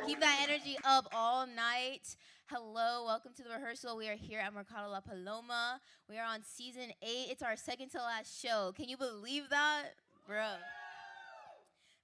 Keep that energy up all night. Hello, welcome to the rehearsal. We are here at Mercado La Paloma. We are on season 8. It's our second to last show. Can you believe that? Bruh.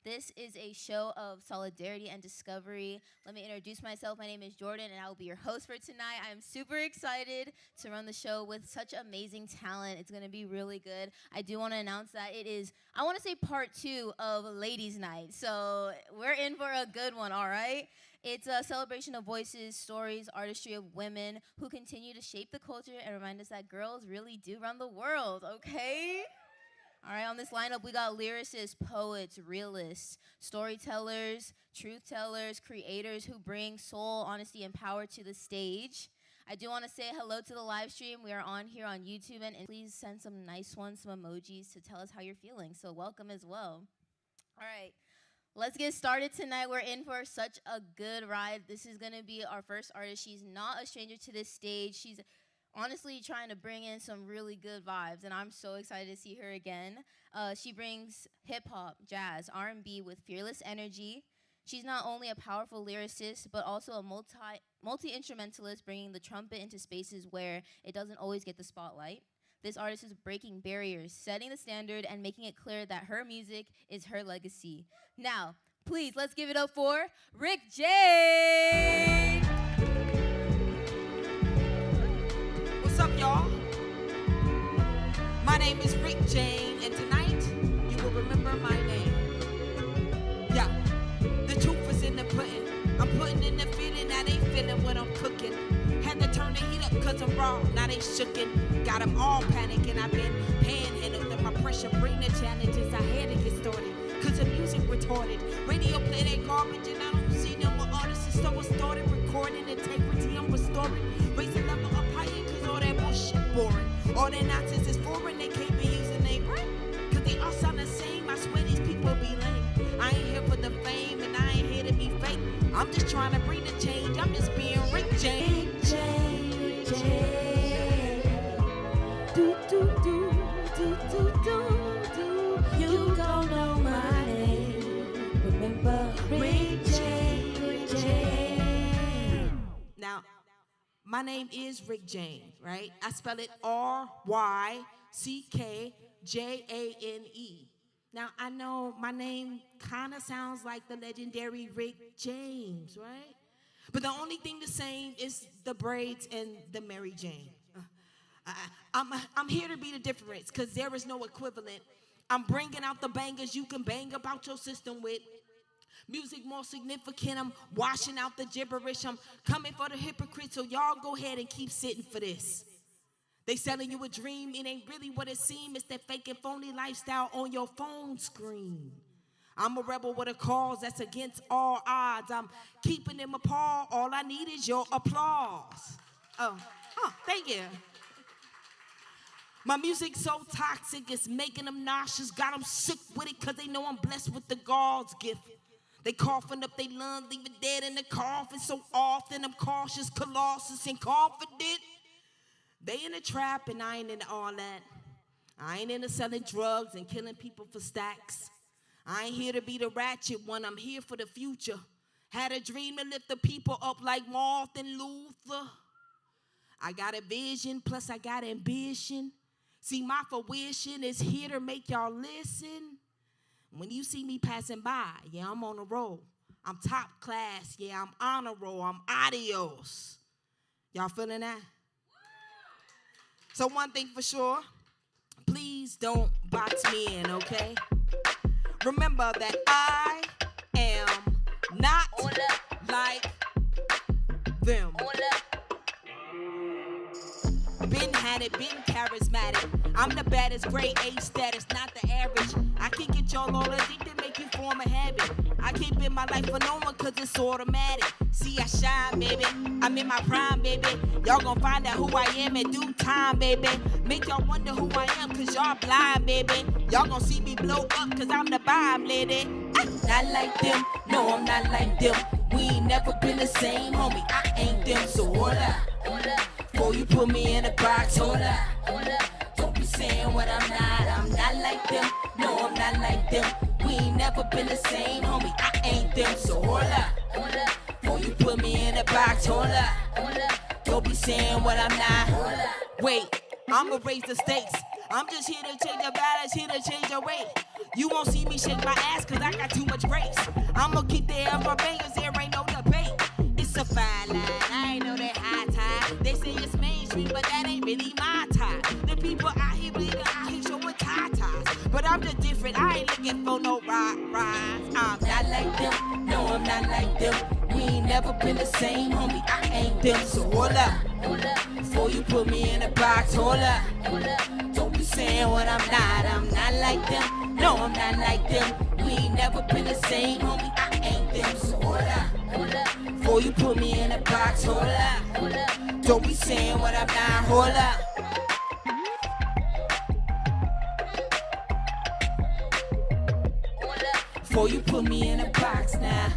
This is a show of solidarity and discovery. Let me introduce myself. My name is Jordyn, and I will be your host for tonight. I am super excited to run the show with such amazing talent. It's going to be really good. I do want to announce that it is, I want to say part 2 of Ladies' Night. So we're in for a good one, all right? It's a celebration of voices, stories, artistry of women who continue to shape the culture and remind us that girls really do run the world, okay? All right, on this lineup, we got lyricists, poets, realists, storytellers, truth tellers, creators who bring soul, honesty, and power to the stage. I do want to say hello to the live stream. We are on here on YouTube, and please send some nice ones, some emojis to tell us how you're feeling. So welcome as well. All right, let's get started tonight. We're in for such a good ride. This is going to be our first artist. She's not a stranger to this stage. She's honestly trying to bring in some really good vibes, and I'm so excited to see her again. She brings hip-hop, jazz, R&B with fearless energy. She's not only a powerful lyricist, but also a multi-instrumentalist, bringing the trumpet into spaces where it doesn't always get the spotlight. This artist is breaking barriers, setting the standard, and making it clear that her music is her legacy. Now, please, let's give it up for Ryck Jane! What's up, y'all? My name is Ryck Jane, and tonight you will remember my name. Yeah, the truth is in the pudding. I'm putting in the feeling, now they feeling what I'm cooking. Had to turn the heat up cause I'm raw, now they shookin'. Got them all panicking, I've been panhandled and my pressure bring the challenges. I had to get started, cause the music retarded. Radio play that garbage and I don't see no more artists. So I started recording integrity, I'm restoring. Raise the level up higher cause all that bullshit boring. All that nonsense is foreign, they can't be using their brain. Cause they all sound the same, I swear these people be lame. I ain't here for the fame and I ain't here to be fake. I'm just trying to bring the change, I'm just being Ryck Jane. Ryck Jane, Ryck Jane. Do, do, do, do, do, do, do. You don't know my name. Remember Ryck Jane, Ryck Jane. Now, my name is Ryck Jane, right? I spell it R-Y-C-K-J-A-N-E. Now, I know my name kind of sounds like the legendary Rick James, right? But the only thing the same is the braids and the Mary Jane. I'm here to be the difference because there is no equivalent. I'm bringing out the bangers you can bang about your system with. Music more significant, I'm washing out the gibberish. I'm coming for the hypocrites, so y'all go ahead and keep sitting for this. They selling you a dream, it ain't really what it seems. It's that fake and phony lifestyle on your phone screen. I'm a rebel with a cause that's against all odds. I'm keeping them apart, all I need is your applause. Oh, thank you. My music's so toxic, it's making them nauseous. Got them sick with it cause they know I'm blessed with the God's gift. They coughing up they lungs, leaving dead in the coffin. So often I'm cautious, colossus, and confident. They in the trap and I ain't into all that. I ain't into selling drugs and killing people for stacks. I ain't here to be the ratchet one, I'm here for the future. Had a dream to lift the people up like Martin Luther. I got a vision, plus I got ambition. See, my fruition is here to make y'all listen. When you see me passing by, yeah, I'm on a roll. I'm top class, yeah, I'm honor roll, I'm adios. Y'all feeling that? So one thing for sure, please don't box me in, okay? Remember that I am not like them. Been had it, been charismatic. I'm the baddest, grade A status, not the average. I can get y'all all addicted, make you form a habit. I can't live my life for no one cause it's automatic. See, I shine, baby. I'm in my prime, baby. Y'all gon' find out who I am in due time, baby. Make y'all wonder who I am cause y'all blind, baby. Y'all gon' see me blow up cause I'm the bomb, lady. Not like them, no, I'm not like them. We ain't never been the same, homie. I ain't them, so hold up. Before you put me in a box, hold up. Don't be saying what I'm not like them. No, I'm not like them. We ain't never been the same, homie. I ain't them, so hold up. saying what I'm not. Wait, I'ma raise the stakes. I'm just here to change the balance, here to change the weight. You won't see me shake my ass cause I got too much grace. I'ma keep the ever bangers, there ain't no debate. It's a fine line, I ain't know that high tide. They say it's mainstream, but that ain't really my time. The people out here bleeding, out here showing tie-ties. But I'm just different, I ain't looking for no rides. I'm not like them, no I'm not like them. We ain't never been the same, homie, I ain't them. So hold up, before you put me in a box, hold up. Don't be saying what I'm not like them. No, I'm not like them. We ain't never been the same, homie, I ain't them. So hold up, before you put me in a box, hold up. Don't be saying what I'm not, hold up. Before you put me in a box now.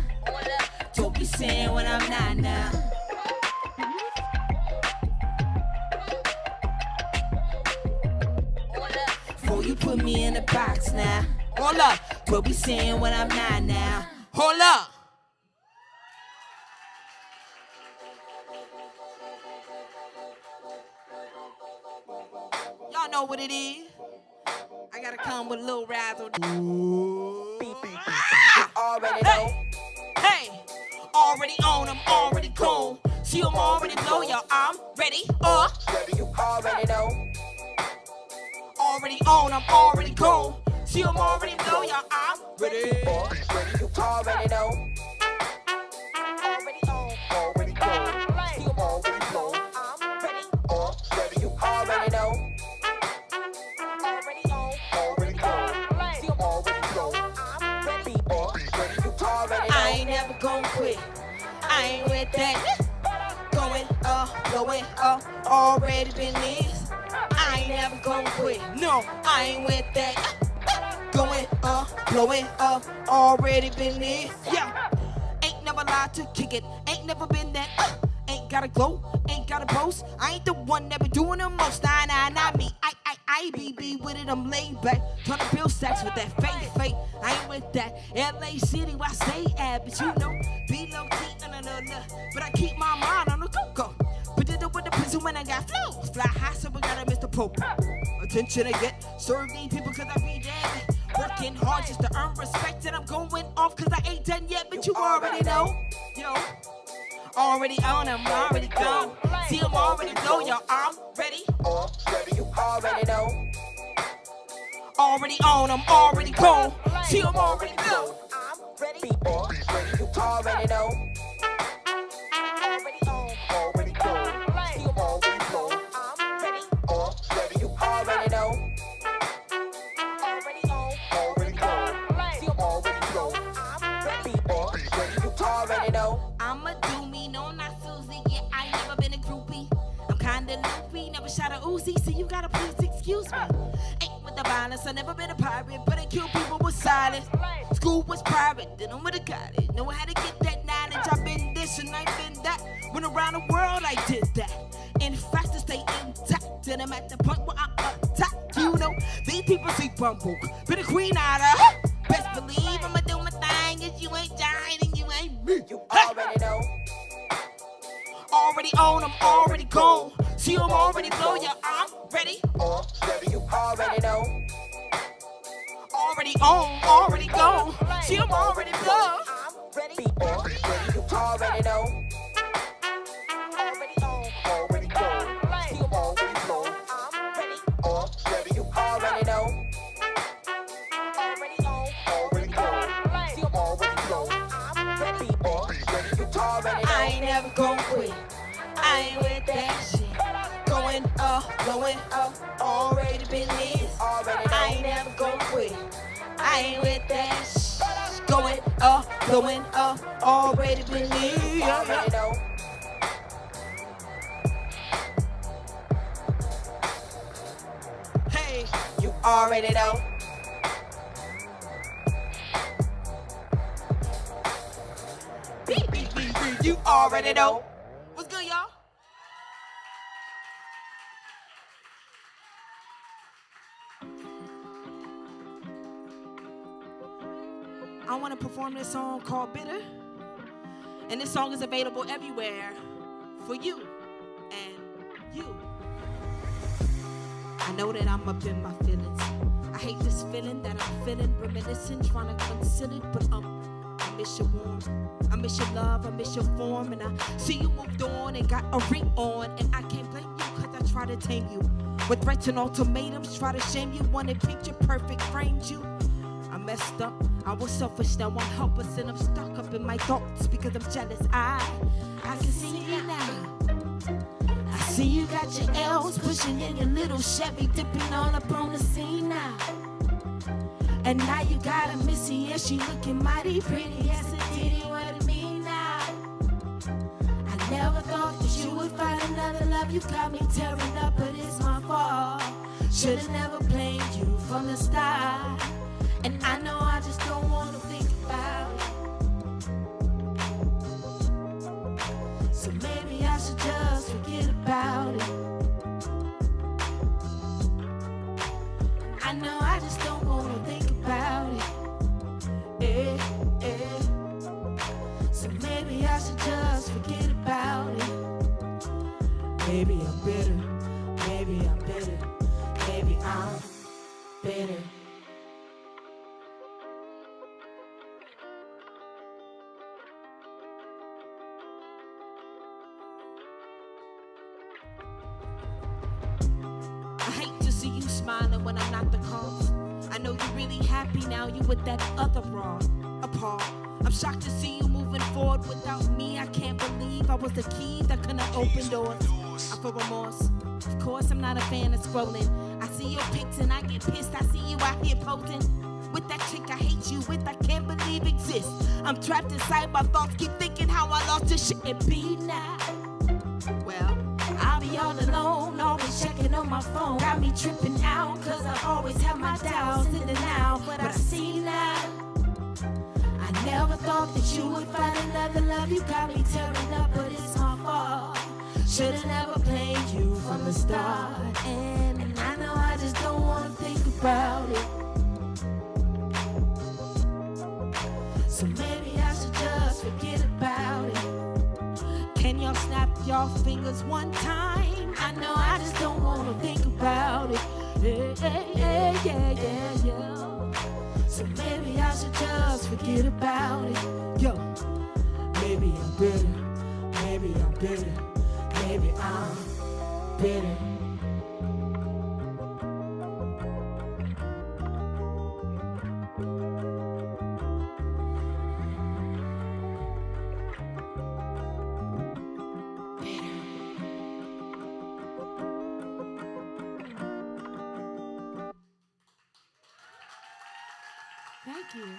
Don't be saying what I'm not now. Before you put me in a box now. Hold up. Don't be saying what I'm not now. Hold up. Y'all know what it is. I gotta come with a little razzle. Already know. Hey, already on, I'm already gone. See, I'm already blow, y'all. I'm ready. You already know. Already on, I'm already gone. See, I'm already blow, y'all. I'm ready. You already know. Already on, already gone. See, I'm already blow. I'm ready. You already know. Already on, already gone. See, I'm already blow. I'm ready. I ain't never gonna quit. I ain't with that. Going up, blowing up, already been this. I ain't never gonna quit. No, I ain't with that. Going up, blowing up, already been this. Yeah, ain't never lied to kick it. Ain't never been that. Ain't gotta glow, ain't gotta boast. I ain't the one that be doing the most. Nah, not me. I be with it, I'm laid back. Trying to build stacks with that fake. I ain't with that. LA City, where I stay at, but you know, be low key, no. But I keep my mind on the go. But did it with the prison when I got flow. Fly high, so we gotta miss the Pope. Attention I get, serve these people cause I be dead. Working hard just to earn respect, and I'm going off cause I ain't done yet, but you already know. Yo. Already on, I'm already gone. See, I'm already blow, y'all. I'm ready. You already know. Already on, I'm already gone. See, I'm already blow. I'm ready. You already know. Already on, already gone. See, I'm already blow. I'm ready. You already know. Already on, already gone. See, I'm already blow. I'm ready. You already know. I'ma do me, no, not Susie. Yeah, I ain't never been a groupie. I'm kinda loopy, never shot a Uzi, so you gotta please excuse me. Ain't with the violence, I never been a pirate, but I kill people with silence. School was private, then I'm with a college. Know how to get that knowledge. I've been this and I've been that. Went around the world, I did that. In fact, to stay intact, then I'm at the point where I'm attacked. You know, these people see bumble, been a queen out of. Best believe I'ma do my thing. If you ain't dying and you ain't me, you already know. Already on, I'm already gone. See, I'm already blow, yeah, I'm ready. You already know. Already on, already gone. See, I'm already blow. I'm ready. You already know. Already on, already gone. See, I'm already blow. I'm ready. You already know. Already on, already gone. See, I'm already blow. I'm ready. You already know. I ain't never gonna quit. I ain't with that shit. Going up, blowing up, already been this. I ain't never gonna quit. I ain't with that shit. Going up, blowing up, already been this. Already know. Hey, you already know. Beep, beep, beep, beep. You already know. What's good, y'all? I want to perform this song called Bitter. And this song is available everywhere for you and you. I know that I'm up in my feelings. I hate this feeling that I'm feeling, reminiscing, trying to conceal it, but I miss your warmth, I miss your love, I miss your form, and I see you moved on and got a ring on, and I can't blame you cause I try to tame you. With threats and ultimatums, try to shame you, wanted picture perfect, framed you. I messed up, I was selfish, now I'm helpless, and I'm stuck up in my thoughts because I'm jealous. I can see you now. I see you got your L's pushing in your little Chevy, dipping all up on the scene now. And now you got a missy, and she looking mighty pretty. Yes, it did what it mean now. I never thought that you would find another love. You got me tearing up, but it's my fault. Should've never blamed you from the start. And I know I just don't wanna think about it. So maybe I should just forget about it. I know I just don't wanna think about it. So maybe I should just forget about it. Maybe I'm bitter, maybe I'm bitter, maybe I'm bitter. I hate to see you smiling when I'm not the cause. I know you're really happy now, you with that other bra. Apart. I'm shocked to see you moving forward without me. I can't believe I was the key that couldn't open doors. I feel remorse. Of course, I'm not a fan of scrolling. I see your pics and I get pissed. I see you out here posing with that chick I hate you with. I can't believe exists. I'm trapped inside my thoughts. Keep thinking how I lost this shit and be now. Well, I'll be all alone, always checking on my phone. Got me tripping out, cause I always have my doubts in and out. But I see now, I never thought that you would find another love. You got me tearing up, but it's my fault. Should've never blamed you from the start. And I know I just don't wanna think about it. So maybe I should just forget about it. Can y'all snap y'all fingers one time? I know I just don't wanna think about it. Yeah. So maybe I should just forget about it. Yo, maybe I'm bitter, maybe I'm bitter, maybe I'm bitter. Thank you.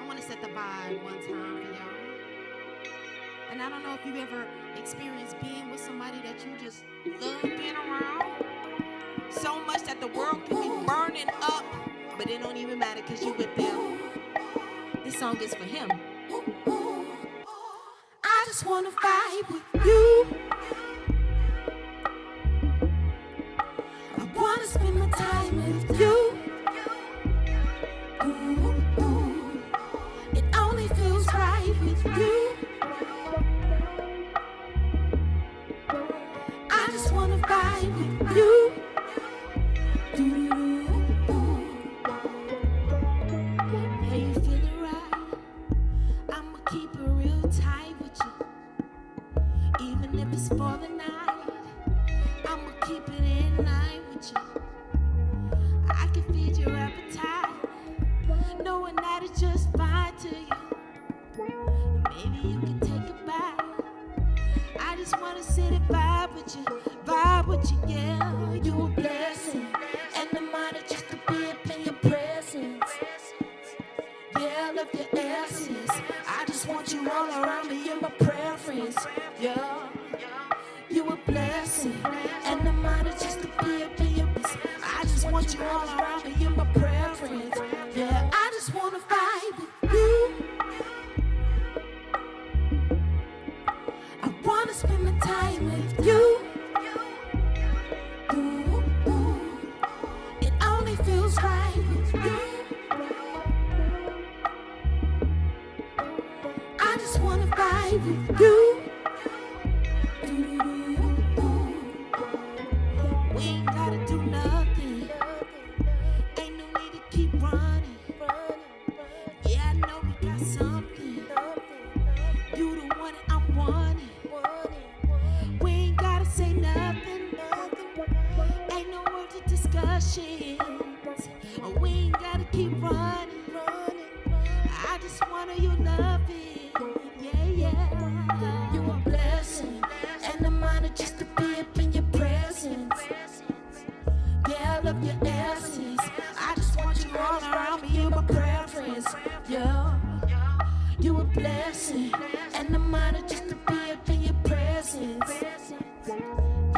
I want to set the vibe one time for y'all. And I don't know if you've ever experienced being with somebody that you just love being around so much that the world can be burning up, but it don't even matter because you with them. This song is for him. I just want to vibe with you. Wanna spend my time with you. Ooh. It only feels right with you. I just wanna vibe with you. Yeah, you feeling right? I'ma keep it real tight with you, even if it's for the night. I'ma keep it in line with you. I can feed your appetite, knowing that it's just fine to you. Maybe you can take a bite. I just wanna sit and vibe with you, yeah. You a blessing, and I'm honored just to be up in your presence. Yeah, I love your essence. I just want you all around me, you're my preference, yeah. You a blessing, and I'm honored just to be up in your presence. I just want you all around me, you're my preference. Yeah, I just wanna vibe with you. I wanna spend my time with you. Ooh. It only feels right with you. I just want vibe with you. We ain't gotta do nothing. Ain't no need to keep running. Yeah, I know we got something. You the one and I'm wanting. We ain't gotta say nothing. Ain't no words of discussion. We ain't gotta keep running. I just wanna you love it. Yeah, yeah. You a blessing. And I'm honored just to be up in your presence. Yeah, I love your essence. I just want you all around me. You're my preference. Yeah. You a blessing. And I'm honored just to be up in your presence.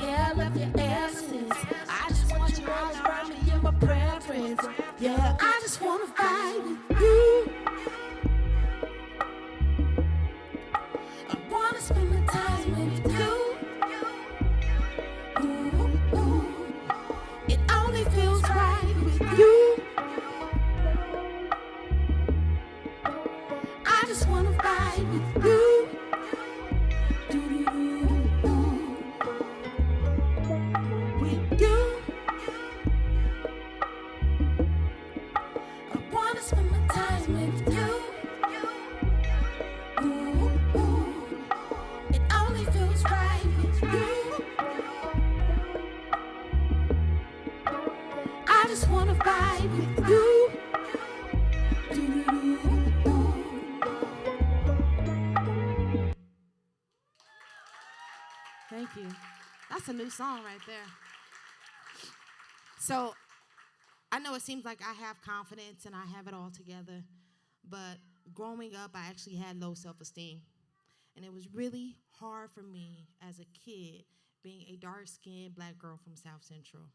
Yeah, I love your essence. I just want you all around me. You're my preference. Yeah, I just wanna vibe with you. I wanna spend my time with you. Ooh, ooh. It only feels right with you. I just wanna vibe with you. With you. I wanna spend my time with you. Ooh, ooh. It only feels right with you. I just wanna vibe with you. Thank you. That's a new song right there. So, I know it seems like I have confidence and I have it all together, but growing up, I actually had low self-esteem. And it was really hard for me as a kid being a dark-skinned black girl from South Central.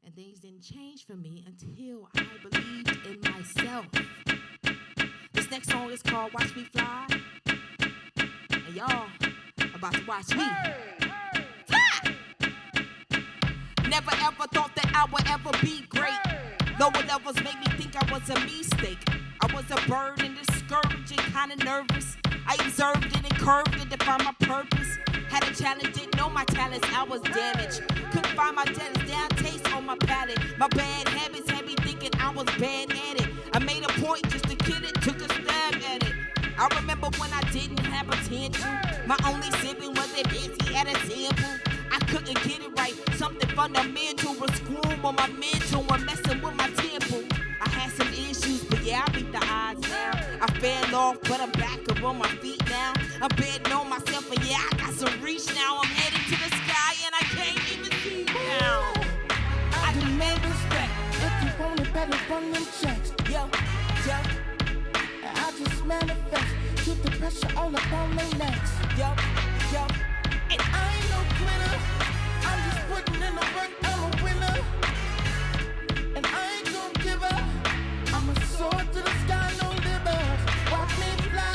And things didn't change for me until I believed in myself. This next song is called Watch Me Fly. And y'all about to watch me fly. Never ever thought that I would ever be great. Lower levels made me think I was a mistake. I was a burden, discouraged and kinda nervous. I observed it and curved it to find my purpose. Had a challenge, didn't know my talents, I was damaged. Couldn't find my talents, down taste on my palate. My bad habits had me thinking I was bad at it. I made a point just to kill it, took a stab at it. I remember when I didn't have potential. My only sibling was that bitch, he had a temple. I couldn't get it right, something fundamental was screwing on my mental and messing with my temple. I had some issues, but yeah, I beat the odds now. I fell off, but I'm back up on my feet now. I'm betting on myself, and yeah, I got some reach now. I'm headed to the sky, and I can't even see now. I demand respect. If you want it better, run them checks. Yo, yo, I just manifest. Keep the pressure all up on their necks. yo, yo. And I ain't no quitter. I'm just putting in the work. I'm a winner. And I ain't gonna give up. I'm a soar to the sky, no limits. Watch me fly.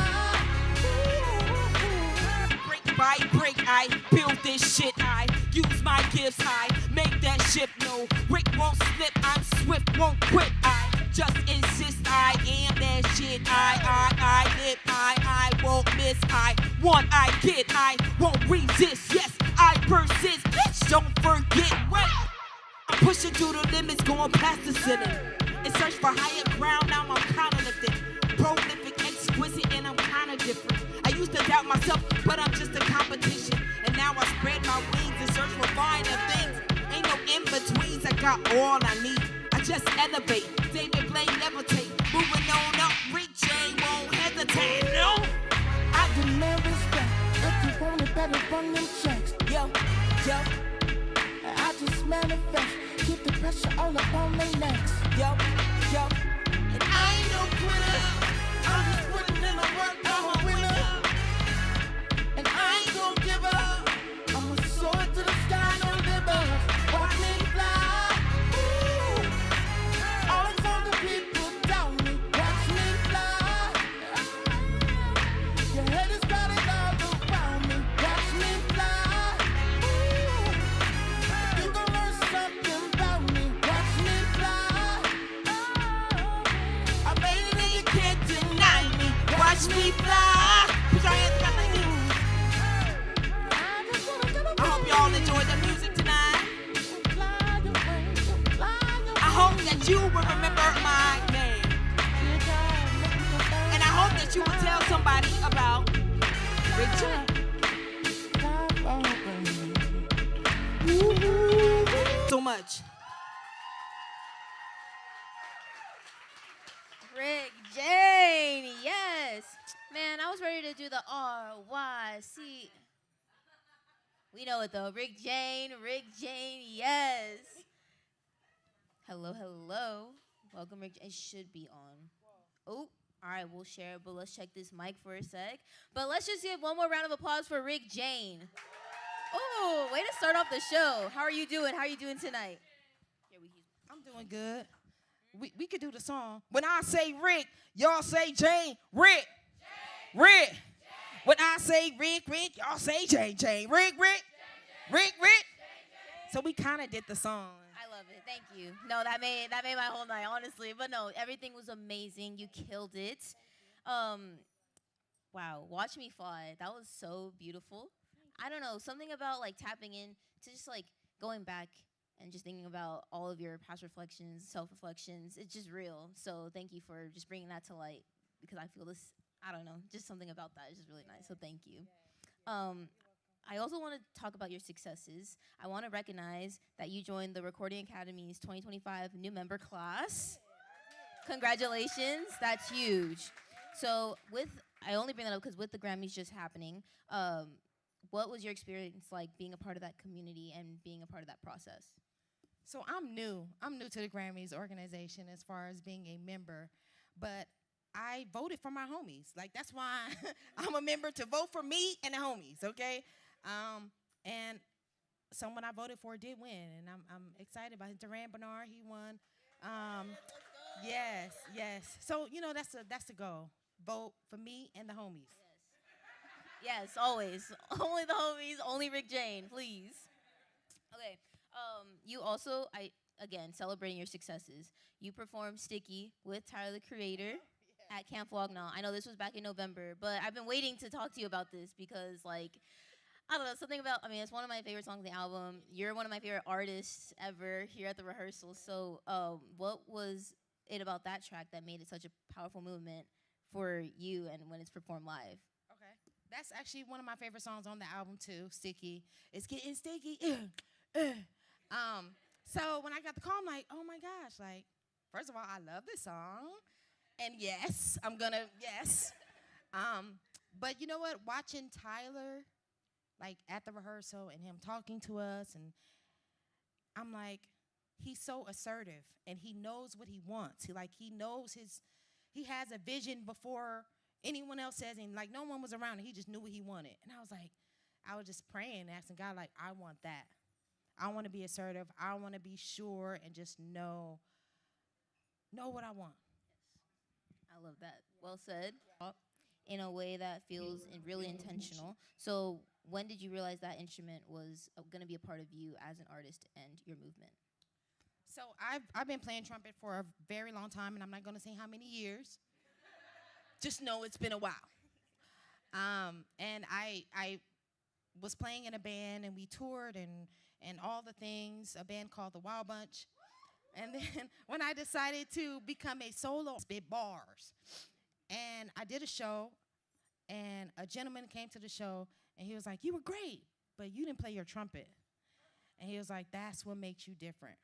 Break by break, I build this shit. I use my gifts. I make that ship. No, Rick won't slip. I'm swift, won't quit. I just insist. I am that shit. I live. I won't miss. I want. I get. I won't resist. Yes, I persist. Bitch, don't forget. Wait. I'm pushing through the limits, going past the ceiling. In search for higher ground, now I'm counterlifting. Prolific, exquisite, and I'm kinda different. I used to doubt myself, but I'm just a competition. And now I spread my wings and search for finer things. Ain't no in-betweens, I got all I need. I just elevate, David Blaine levitate. Moving on up, Ryck Jane won't hesitate, no. I demand respect. If you want it better, run them checks. Yo, yo, I just manifest. Keep the pressure all up on their necks. yo, yo. And I ain't no quitter. I'm just putting in the work. I'm a winner. And I ain't gonna give up. I'm a soar to the sky, no limits. Watch me fly. Ooh. All of the people down me. Watch me fly. Your head is crowded all around me. Watch me fly. Ooh. You gon' learn something about me. Watch me fly. I made it and you can't deny me. Watch me fly. Put your hands behind you. that you will remember my name. And I hope that you will tell somebody about Ryck Jane. So much. Ryck Jane, yes. Man, I was ready to do the R-Y-C. We know it though. Ryck Jane, yes. Hello, hello. Welcome, Ryck. It should be on. Oh, all right, we'll share it, but let's check this mic for a sec. But let's just give one more round of applause for Ryck Jane. Oh, way to start off the show. How are you doing? How are you doing tonight? I'm doing good. We could do the song. When I say Ryck, y'all say Jane. Ryck. Ryck. When I say Ryck, y'all say Jane. Ryck. So we kind of did the song. I love it. Thank you. No, that made my whole night, honestly. But no, everything was amazing. You killed it. Wow, Watch Me Fly. That was so beautiful. I don't know, something about like tapping in to just like going back and just thinking about all of your past reflections, self-reflections. It's just real. So thank you for just bringing that to light because I feel this, I don't know, just something about that is just really nice. So thank you. I also want to talk about your successes. I want to recognize that you joined the Recording Academy's 2025 new member class. Congratulations, that's huge. So I only bring that up because with the Grammys just happening, what was your experience like being a part of that community and being a part of that process? So I'm new to the Grammys organization as far as being a member, but I voted for my homies. Like, that's why I'm a member, to vote for me and the homies, okay? And someone I voted for did win, and I'm excited about it. Duran Bernard, he won. Yes. So, you know, that's the goal. Vote for me and the homies. Yes, always. Only the homies, only Ryck Jane, please. Okay, you also, again, celebrating your successes. You performed Sticky with Tyler, the Creator, at Camp Wagner. I know this was back in November, but I've been waiting to talk to you about this because, like, I don't know, something about, I mean, it's one of my favorite songs on the album. You're one of my favorite artists ever here at the Rehearsal. So what was it about that track that made it such a powerful movement for you and when it's performed live? Okay. That's actually one of my favorite songs on the album, too, Sticky. It's getting sticky. So when I got the call, I'm like, oh, my gosh. Like, first of all, I love this song. And, yes, yes. But you know what? Watching Tyler, like, at the rehearsal and him talking to us, and I'm like, he's so assertive, and he knows what he wants. He knows he has a vision before anyone else says, and like no one was around, and he just knew what he wanted. And I was just praying, asking God, like, I want that. I want to be assertive. I want to be sure and just know what I want. I love that. Well said. In a way that feels really intentional. So when did you realize that instrument was going to be a part of you as an artist and your movement? So I've been playing trumpet for a very long time, and I'm not going to say how many years. Just know it's been a while. And I was playing in a band, and we toured and all the things, a band called the Wild Bunch. And then when I decided to become a solo, spit bars. And I did a show, and a gentleman came to the show, and he was like, you were great, but you didn't play your trumpet. And he was like, that's what makes you different.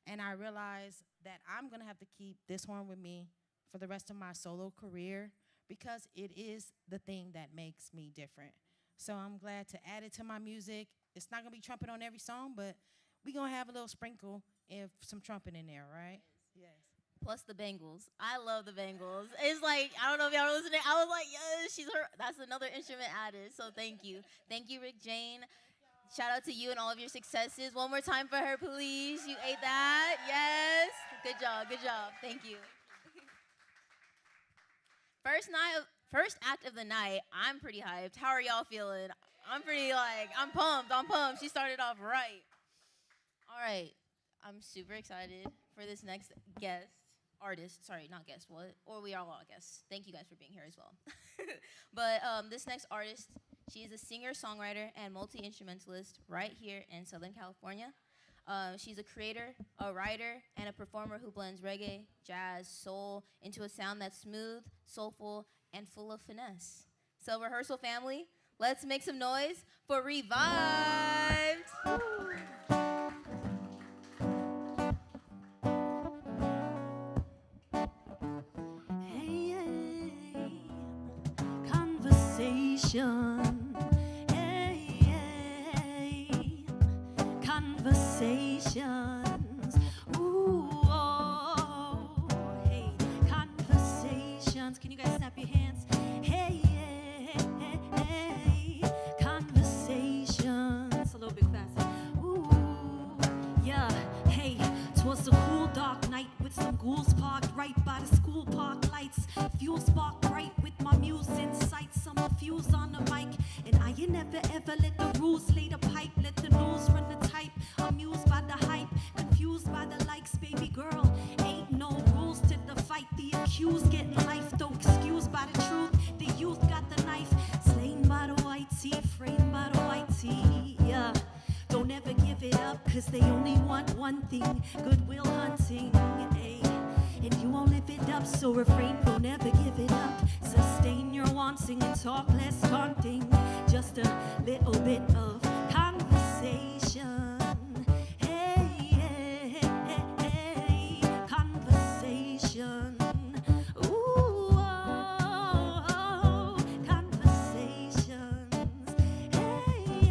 And I realized that I'm going to have to keep this horn with me for the rest of my solo career because it is the thing that makes me different. So I'm glad to add it to my music. It's not going to be trumpet on every song, but we're going to have a little sprinkle of some trumpet in there, right? Yes. Plus the bangles. I love the bangles. It's like, I don't know if y'all are listening. I was like, yes, that's another instrument added. So thank you. Thank you, Ryck Jane. Shout out to you and all of your successes. One more time for her, please. You ate that. Yes. Good job. Thank you. First act of the night. I'm pretty hyped. How are y'all feeling? I'm pumped. She started off right. All right. I'm super excited for this next artist. Sorry, not guest. What? Or we are all guests. Thank you guys for being here as well. But this next artist, she is a singer, songwriter, and multi-instrumentalist right here in Southern California. She's a creator, a writer, and a performer who blends reggae, jazz, soul into a sound that's smooth, soulful, and full of finesse. So Rehearsal family, let's make some noise for Reevibed. Conversation. Hey, conversations. Ooh, oh, hey, conversations. Can you guys snap your hands? Hey, conversations. A little bit faster. Ooh, yeah, hey. 'Twas a cool dark night with some ghouls parked right by the school park lights. Fuel spark bright with my muse in sight. Summer fuse on the mic, and I ain't never ever let the rules lay the pipe. Let the news run the type. Amused by the hype, confused by the likes, baby girl. Ain't no rules to the fight. The accused getting life, though excused by the truth. The youth got the knife, slain by the white tee, framed by the white tee. Yeah. Don't ever give it up, cause they only want one thing, goodwill hunting, ay. And you won't live it up, so refrain, don't ever give it up. Sustain your wanting and talk less taunting. Just a little bit of conversation. Hey, conversation. Ooh, oh, conversations. Hey,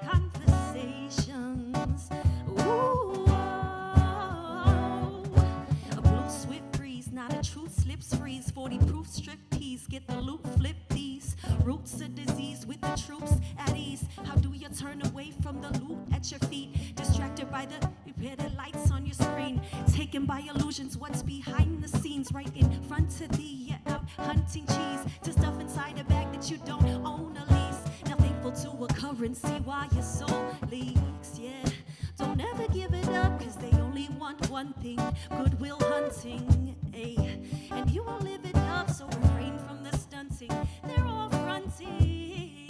conversations. Ooh, a blue swift breeze, not a truth slips freeze. 40 proof strip tease, get the loot, flip these roots of disease with the troops at ease. How do you turn away from the loot at your feet? Distracted by the repeated lights on your screen, taken by illusions. What's behind the scenes, right in front of thee? You're out hunting cheese to stuff inside a bag that you don't own a lease. Now thankful to a currency while your soul leaks. Yeah, don't ever give it up, cause they only want one thing, goodwill hunting, ay. And you won't live it up, so refrain from the stunting. They're all fronting.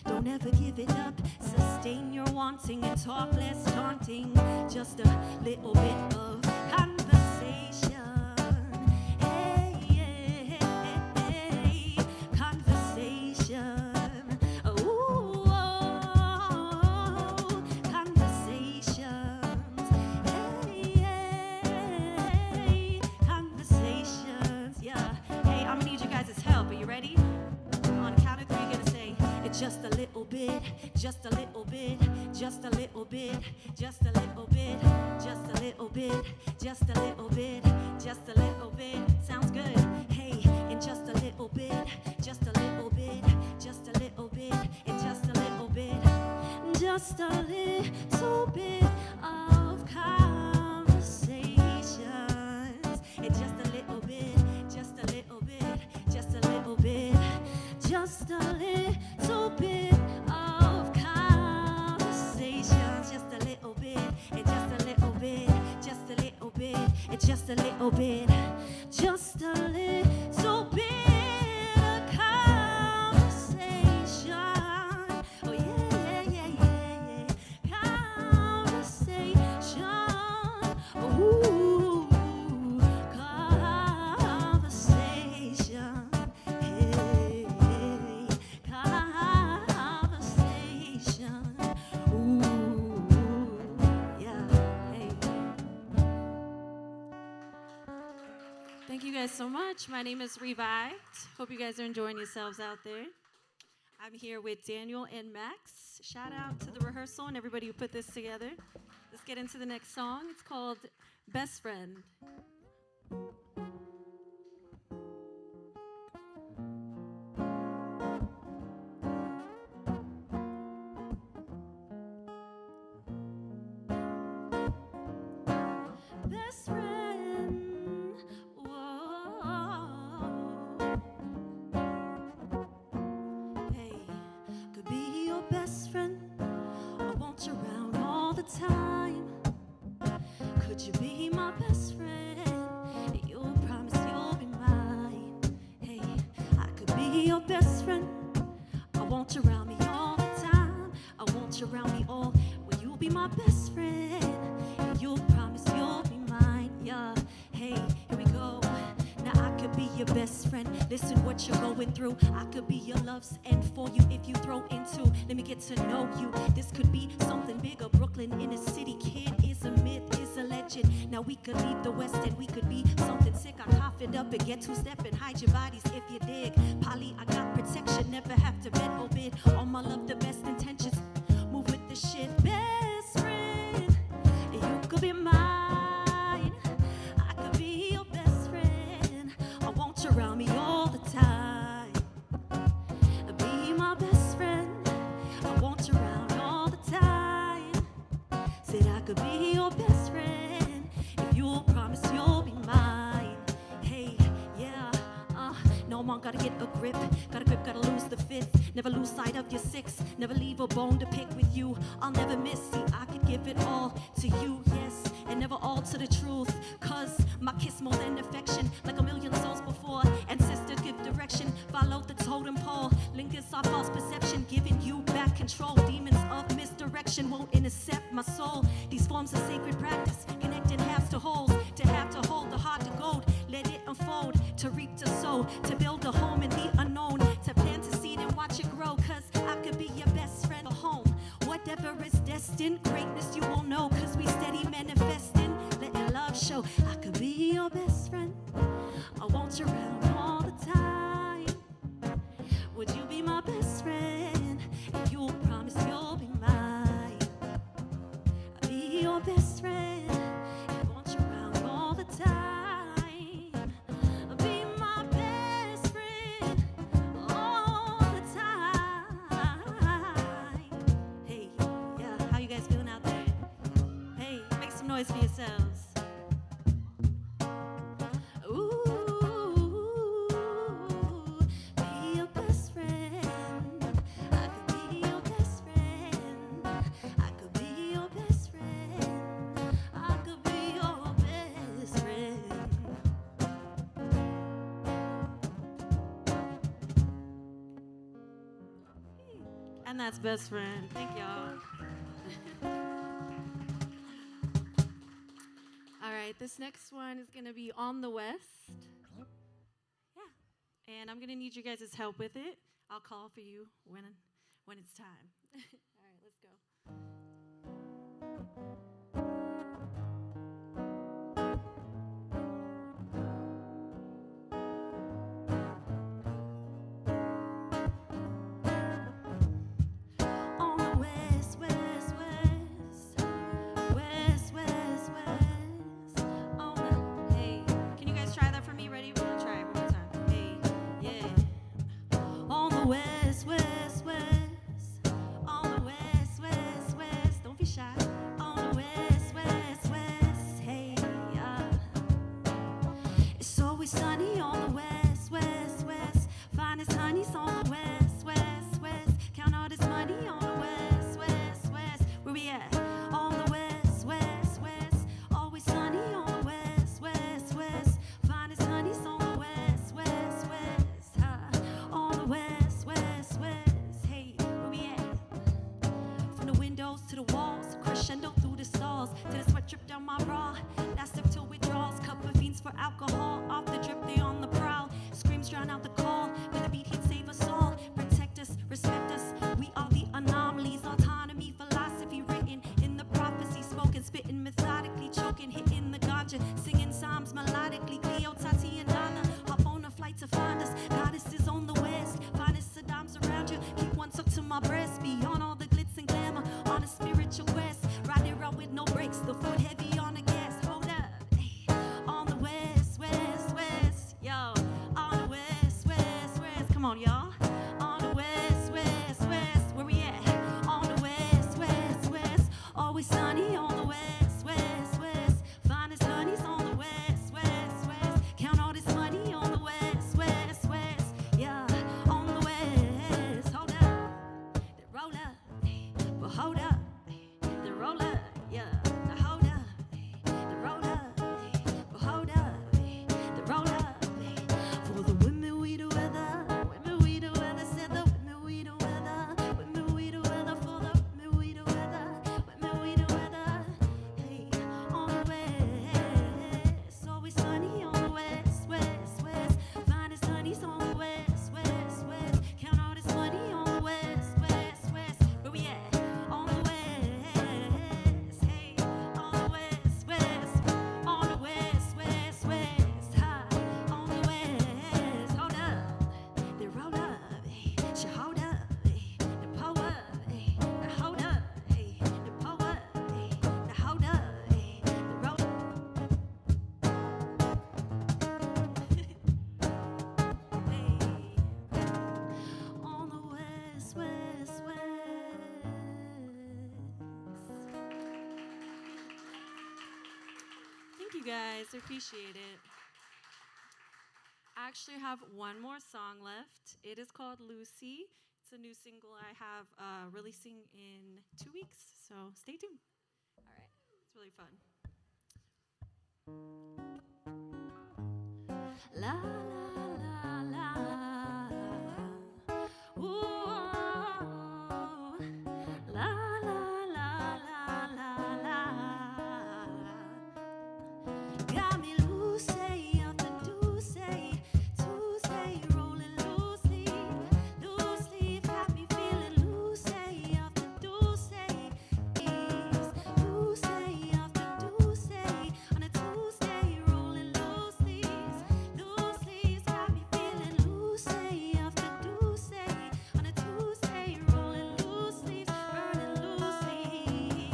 Don't ever give it up, sustain your wanting and talk less taunting. Just a little bit of conversation. Hey, conversation. Ooh, oh, conversations. Hey, conversations. Yeah. Hey, I'm gonna need you guys' help. Are you ready? On the count of 3, you're gonna say it's just a little bit, just a little bit, just a little bit, just a little bit, just a little bit, just a little bit, just a little bit. Sounds good. Hey, and just a little bit, just a little bit, just a little bit, and just a little bit, just a little bit of conversations. And just a little bit, just a little bit, just a little bit, just a little bit of conversations. Just a little bit, and just a little bit, just a little bit, and just a little bit, just a little bit of conversation. Oh yeah, yeah, yeah, yeah, conversation. Ooh, conversation. Hey, conversation. Ooh, yeah, hey. Thank you guys so much. My name is Reevibed. Hope you guys are enjoying yourselves out there. I'm here with Daniel and Max. Shout out to the Rehearsal and everybody who put this together. Let's get into the next song. It's called Best Friend. Best friend, whoa. Hey, could be your best friend. I want you around all the time. Could you be my best friend? You'll promise you'll be mine. Hey, I could be your best friend. I want you around me all the time. I want you around me all when you Hey, here we go. Now I could be your best friend. Listen what you're going through. I could be your love's end for you if you throw into. Let me get to know you. This could be something bigger. Brooklyn in a city kid is a myth, is a legend. Now we could leave the West End. We could be something sick. I cough it up and get two-step and hide your bodies if you dig. Polly, I got protection. Never have to bet or bid. All my love, the best intentions. Move with the shit. Best friend, you could be mine. I could be your best friend. I want you around me all the time. Be my best friend. I want you around all the time. Said I could be your best friend if you'll promise you'll be mine. Hey, yeah, no one gotta get a grip. Gotta lose the fifth. Never lose sight of your six. Never leave a bone to pick with you. I'll never miss. See, I could give it all to you, yes, and never alter the truth. Cause my kiss more than affection, like a million souls before. Ancestors give direction, follow the totem pole. Lingers our false perception, giving you back control. Demons of misdirection won't intercept my soul. These forms of sacred practice, connecting halves to wholes. To have to hold the heart to gold, let it unfold. To reap to sow, to build a home in the unknown. To plant a seed and watch it grow. Cause I could be your best friend, a home. Whatever is destined, greatness you won't know. Cause we steady manifesting, letting love show. I could be your best friend. I want you around all the time. Would you be my best friend if you'll promise you'll be mine? I'll be your best friend. I want you around all the time. I'll be my best friend all the time. Hey, yeah, how you guys feeling out there? Hey, make some noise for yourselves. And that's best friend. Thank y'all. All right, this next one is gonna be On the West. Yeah, and I'm gonna need you guys' help with it. I'll call for you when it's time. All right, let's go. Sunny on the west, west, west. Finest honeys on the west, west, west. Count all this money on the west, west, west. Where we at? On the west, west, west. Always sunny on the west, west, west. Finest honeys on the west, west, west. On the west, west, west. Hey, where we at? From the windows to the walls, crescendo through the stalls. To the sweat drip down my bra. That step till withdrawals. Cup of fiends for alcohol. Off the drip, they on the prowl. Screams drown out the call. With a beat, he'd save us all. Protect us, respect us. We are the anomalies. Autonomy, philosophy written in the prophecy. Spoken, spitting methodically, choking, hitting the ganja. Singing psalms melodically. Cleo, Tati, and Donna. Hop on a flight to find us. Goddesses on the west. Finest Saddams around you. Keep one tucked to my breast. Beyond all the glitz and glamour. On a spiritual quest. Riding around with no brakes. The foot heavy on the gas. Hold up. On the west, west, west. Yo. On the west, west, west. you guys. I appreciate it. I actually have one more song left. It is called Lucy. It's a new single I have releasing in 2 weeks, so stay tuned. All right, it's really fun. La la la la. Ooh, la la la la la la. Got me loose after Tuesday, Tuesday rolling loosely, loosely. Got me feeling loose after Tuesday, Tuesday after Tuesday. On a Tuesday rolling loosely, loosely. Got me feeling loose after Tuesday. On a Tuesday rolling loosely, burning loosely.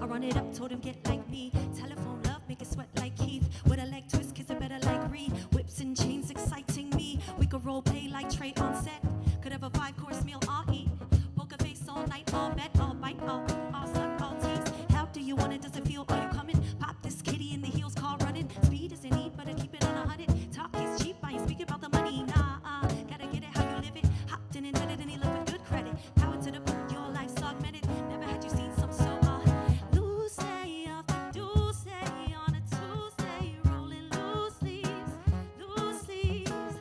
I run it up, told him get like me. Telephone love, make it sweat like Keith. With a leg twist, kiss it better like Reed. Whips and chains exciting me. We could role play like Trey on set. Could have a 5-course meal, I'll eat. Poker face all night, all bet, all bite, all suck, all tease. How do you want it? Does it feel? Are you coming? Pop this kitty in the heels, call running. Speed isn't need, but I keep it on 100. Talk is cheap, I ain't speaking about the money. Nah, gotta get it how you live it. Hopped in and did it, and he left with good credit. Power to the book, your life's augmented. Never had you seen some so loose after Tuesday. On a Tuesday, rolling loose leaves, loose leaves.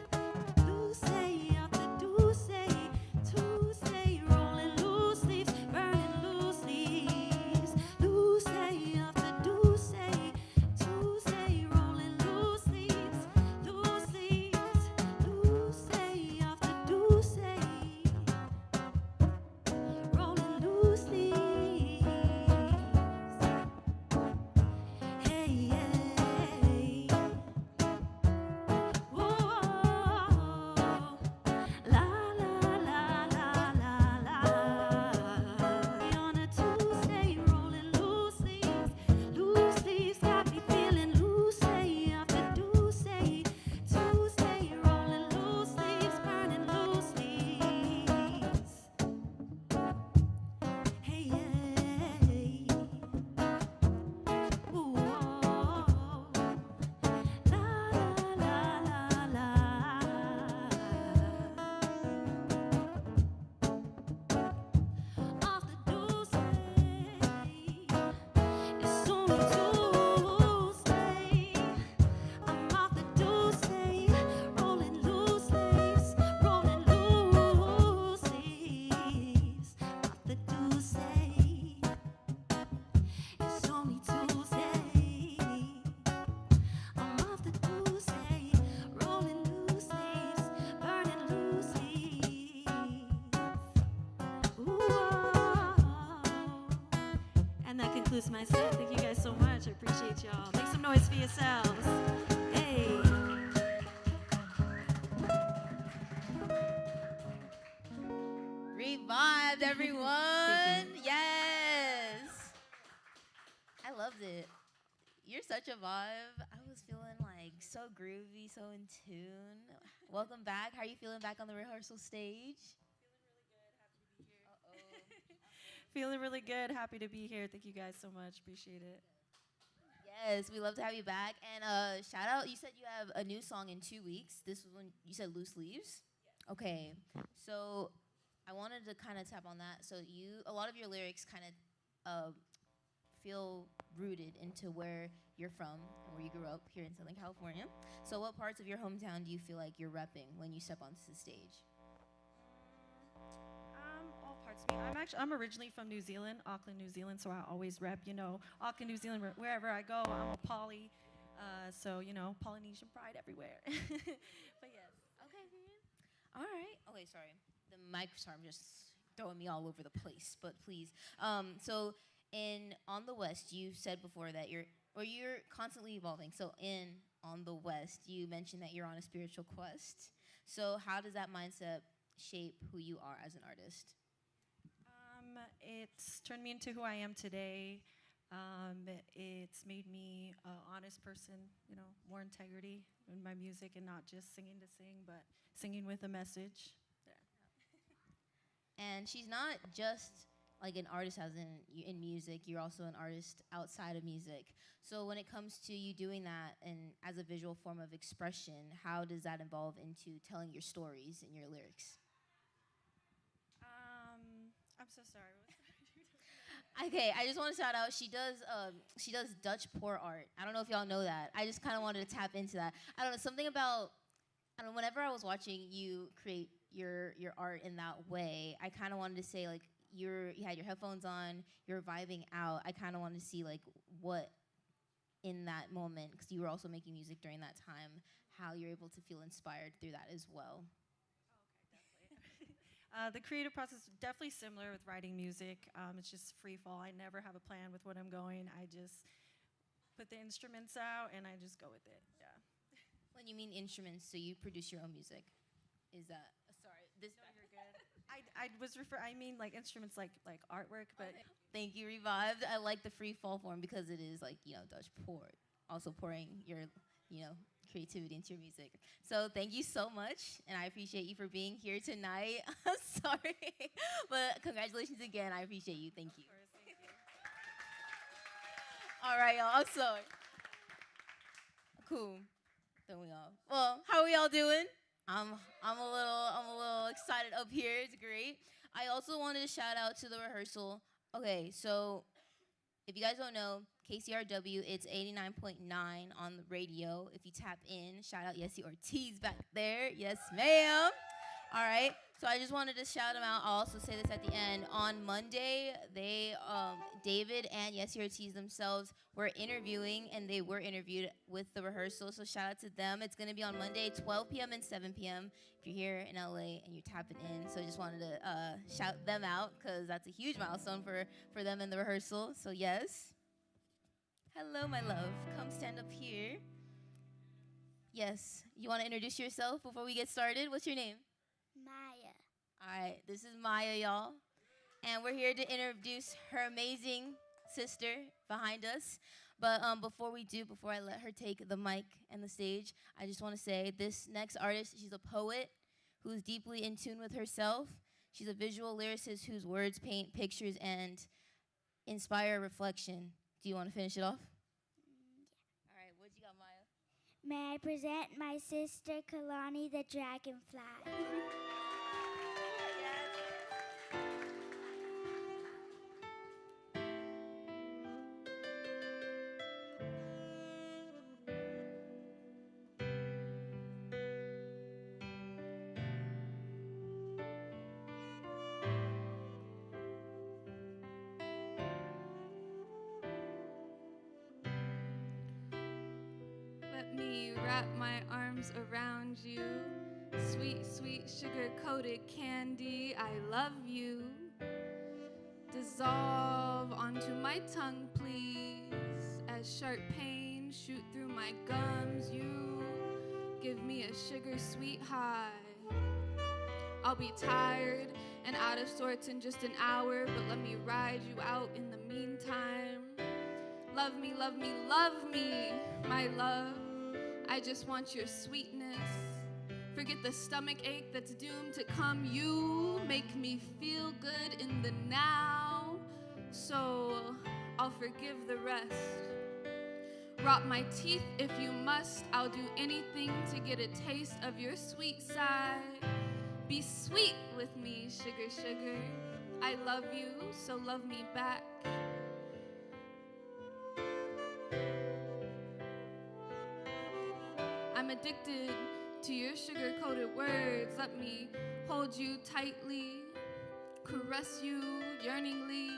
Tuesday after Tuesday, Tuesday rolling loose leaves, burning loose leaves. Tuesday after Tuesday, Tuesday rolling loose leaves, loose leaves. Tuesday after Tuesday, rolling loose leaves. Hey, hey. Whoa, la la la la la la. On a Tuesday, rolling loose leaves, got me feeling loose after Tuesday, Tuesday, rolling loose leaves, burning loose leaves. Hey, hey. Ooh, la la la la la. Off the Tuesday, it's only Tuesday. I'm off the Tuesday, rolling loose leaves, rolling loose leaves. Off the Tuesday, it's only Tuesday. I'm off the Tuesday, rolling loose leaves, burning loose leaves. Ooh. And that concludes my set. Thank you guys so much. I appreciate y'all. Make some noise for yourselves. Hey. Revived, everyone. Yes. I loved it. You're such a vibe. I was feeling like so groovy, so in tune. Welcome back. How are you feeling back on the rehearsal stage? Feeling really good. Happy to be here. Thank you guys so much. Appreciate it. Yes, we love to have you back. And shout out, you said you have a new song in 2 weeks. This was when you said Loose Leaves? Yes. Okay. So I wanted to kind of tap on that. So a lot of your lyrics kind of feel rooted into where you're from and where you grew up here in Southern California. So what parts of your hometown do you feel like you're repping when you step onto the stage? All parts of me. I'm originally from New Zealand, Auckland, New Zealand, so I always rep, Auckland, New Zealand, wherever I go. I'm a Poly, so, Polynesian pride everywhere. But yes. Okay, all right. Okay, sorry. The mics are just throwing me all over the place, but please. So on the West, you said before that you're constantly evolving. So on the West, you mentioned that you're on a spiritual quest. So how does that mindset shape who you are as an artist? It's turned me into who I am today. It's made me an honest person, more integrity in my music and not just singing to sing, but singing with a message. And she's not just like an artist as in music, you're also an artist outside of music. So when it comes to you doing that and as a visual form of expression, how does that evolve into telling your stories in your lyrics? I'm so sorry. Okay, I just want to shout out. She does Dutch pour art. I don't know if y'all know that. I just kind of wanted to tap into that. I don't know, something about, I don't know, whenever I was watching you create your art in that way, I kind of wanted to say like you had your headphones on, you're vibing out. I kind of wanted to see like what in that moment, because you were also making music during that time, how you're able to feel inspired through that as well. The creative process is definitely similar with writing music. It's just free fall. I never have a plan with what I'm going. I just put the instruments out and I just go with it. Yeah. When you mean instruments, so you produce your own music? Is that sorry? This No, you're good. I mean like instruments like artwork, but okay. Thank you, Reevibed. I like the free fall form because it is like Dutch pour, also pouring your creativity into your music. So thank you so much, and I appreciate you for being here tonight. I'm sorry, but congratulations again. I appreciate you. Thank you. of course, thank you. All right, y'all. I'm sorry. Cool. Then we all. Well, how are we all doing? I'm a little excited up here. It's great. I also wanted to shout out to the rehearsal. Okay, so if you guys don't know, KCRW, it's 89.9 on the radio. If you tap in, shout out Yessie Ortiz back there. Yes, ma'am. All right. So I just wanted to shout them out. I'll also say this at the end. On Monday, David and Yessie Ortiz themselves were interviewing, and they were interviewed with the rehearsal. So shout out to them. It's going to be on Monday, 12 p.m. and 7 p.m. if you're here in LA and you're tapping in. So I just wanted to shout them out because that's a huge milestone for them in the rehearsal. So yes. Hello, my love. Come stand up here. Yes. You want to introduce yourself before we get started? What's your name? Maya. All right. This is Maya, y'all. And we're here to introduce her amazing sister behind us. But before I let her take the mic and the stage, I just want to say this next artist, she's a poet who's deeply in tune with herself. She's a visual lyricist whose words paint pictures and inspire reflection. Do you want to finish it off? Yeah. All right, what you got, Maya? May I present my sister Kulani the Dragonfly? Let me wrap my arms around you. Sweet, sweet, sugar-coated candy, I love you. Dissolve onto my tongue, please. As sharp pain shoot through my gums, you give me a sugar-sweet high. I'll be tired and out of sorts in just an hour, but let me ride you out in the meantime. Love me, love me, love me, my love. I just want your sweetness. Forget the stomach ache that's doomed to come. You make me feel good in the now. So I'll forgive the rest. Rot my teeth if you must. I'll do anything to get a taste of your sweet side. Be sweet with me, sugar, sugar. I love you, so love me back. I'm addicted to your sugar-coated words. Let me hold you tightly, caress you yearningly.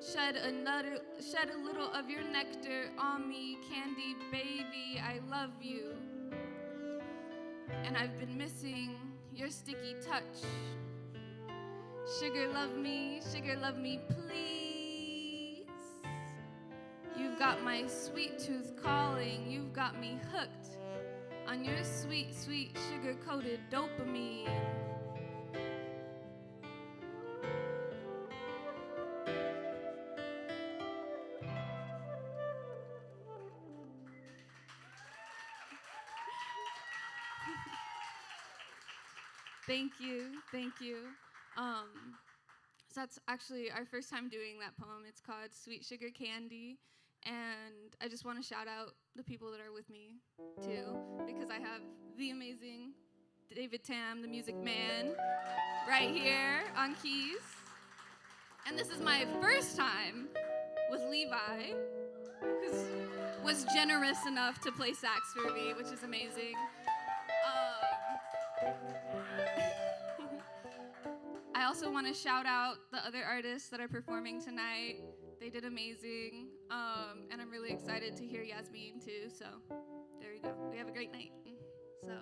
Shed a little of your nectar on me, candy baby, I love you. And I've been missing your sticky touch. Sugar, love me, please. You've got my sweet tooth calling, you've got me hooked on your sweet, sweet, sugar-coated dopamine. Thank you. So that's actually our first time doing that poem. It's called Sweet Sugar Candy. And I just want to shout out the people that are with me, too, because I have the amazing David Tam, the music man, right here on keys. And this is my first time with Levi, who was generous enough to play sax for me, which is amazing. I also want to shout out the other artists that are performing tonight. They did amazing, and I'm really excited to hear Yasmine too, so there you go. We have a great night, so.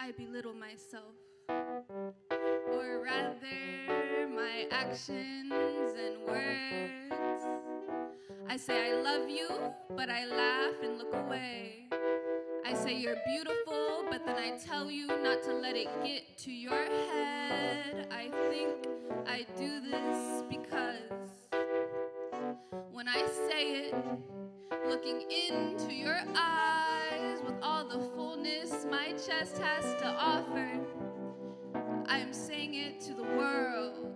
I belittle myself, or rather my actions and words. I say I love you, but I laugh and look away. I say you're beautiful, but then I tell you not to let it get to your head. I think I do this because when I say it, looking into your eyes with all the fullness my chest has to offer, I am saying it to the world.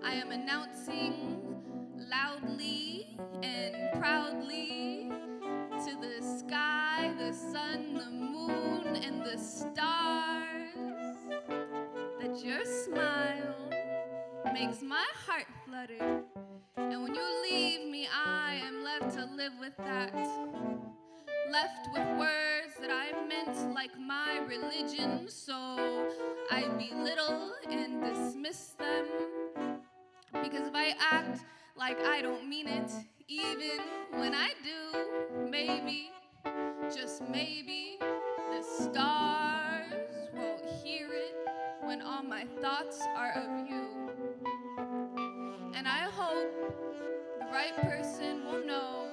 I am announcing loudly and proudly to the sky, the sun, the moon, and the stars that your smile makes my heart flutter. And when you leave me, I am left to live with that. Left with words that I meant like my religion, so I belittle and dismiss them. Because if I act like I don't mean it, even when I do, maybe, just maybe, the stars won't hear it when all my thoughts are of you. And I hope the right person will know.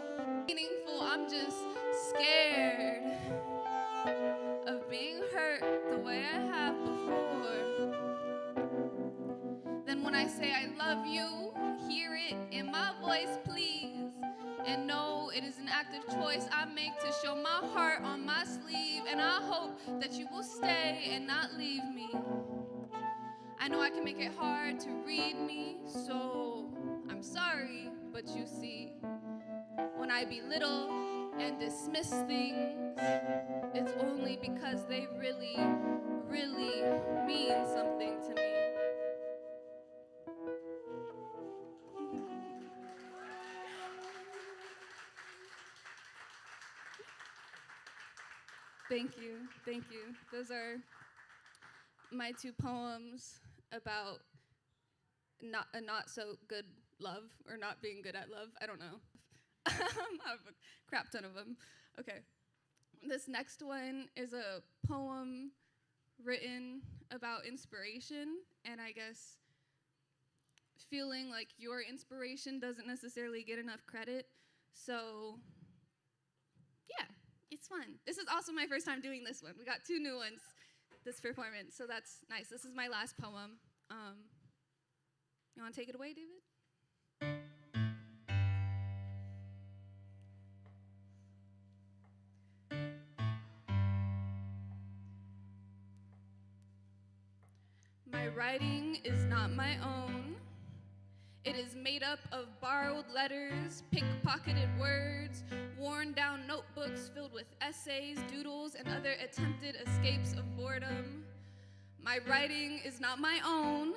Meaningful, I'm just scared of being hurt the way I have before. Then when I say I love you, hear it in my voice, please. And know it is an active choice I make to show my heart on my sleeve. And I hope that you will stay and not leave me. I know I can make it hard to read me, so I'm sorry, but you see, when I belittle and dismiss things, it's only because they really, really mean something to me. Thank you, thank you. Those are my two poems about not so good love, or not being good at love. I don't know. I have a crap ton of them. Okay. This next one is a poem written about inspiration, and I guess feeling like your inspiration doesn't necessarily get enough credit. So, yeah, it's fun. This is also my first time doing this one. We got two new ones this performance, so that's nice. This is my last poem. You want to take it away, David? My writing is not my own. It is made up of borrowed letters, pickpocketed words, worn down notebooks filled with essays, doodles, and other attempted escapes of boredom. My writing is not my own.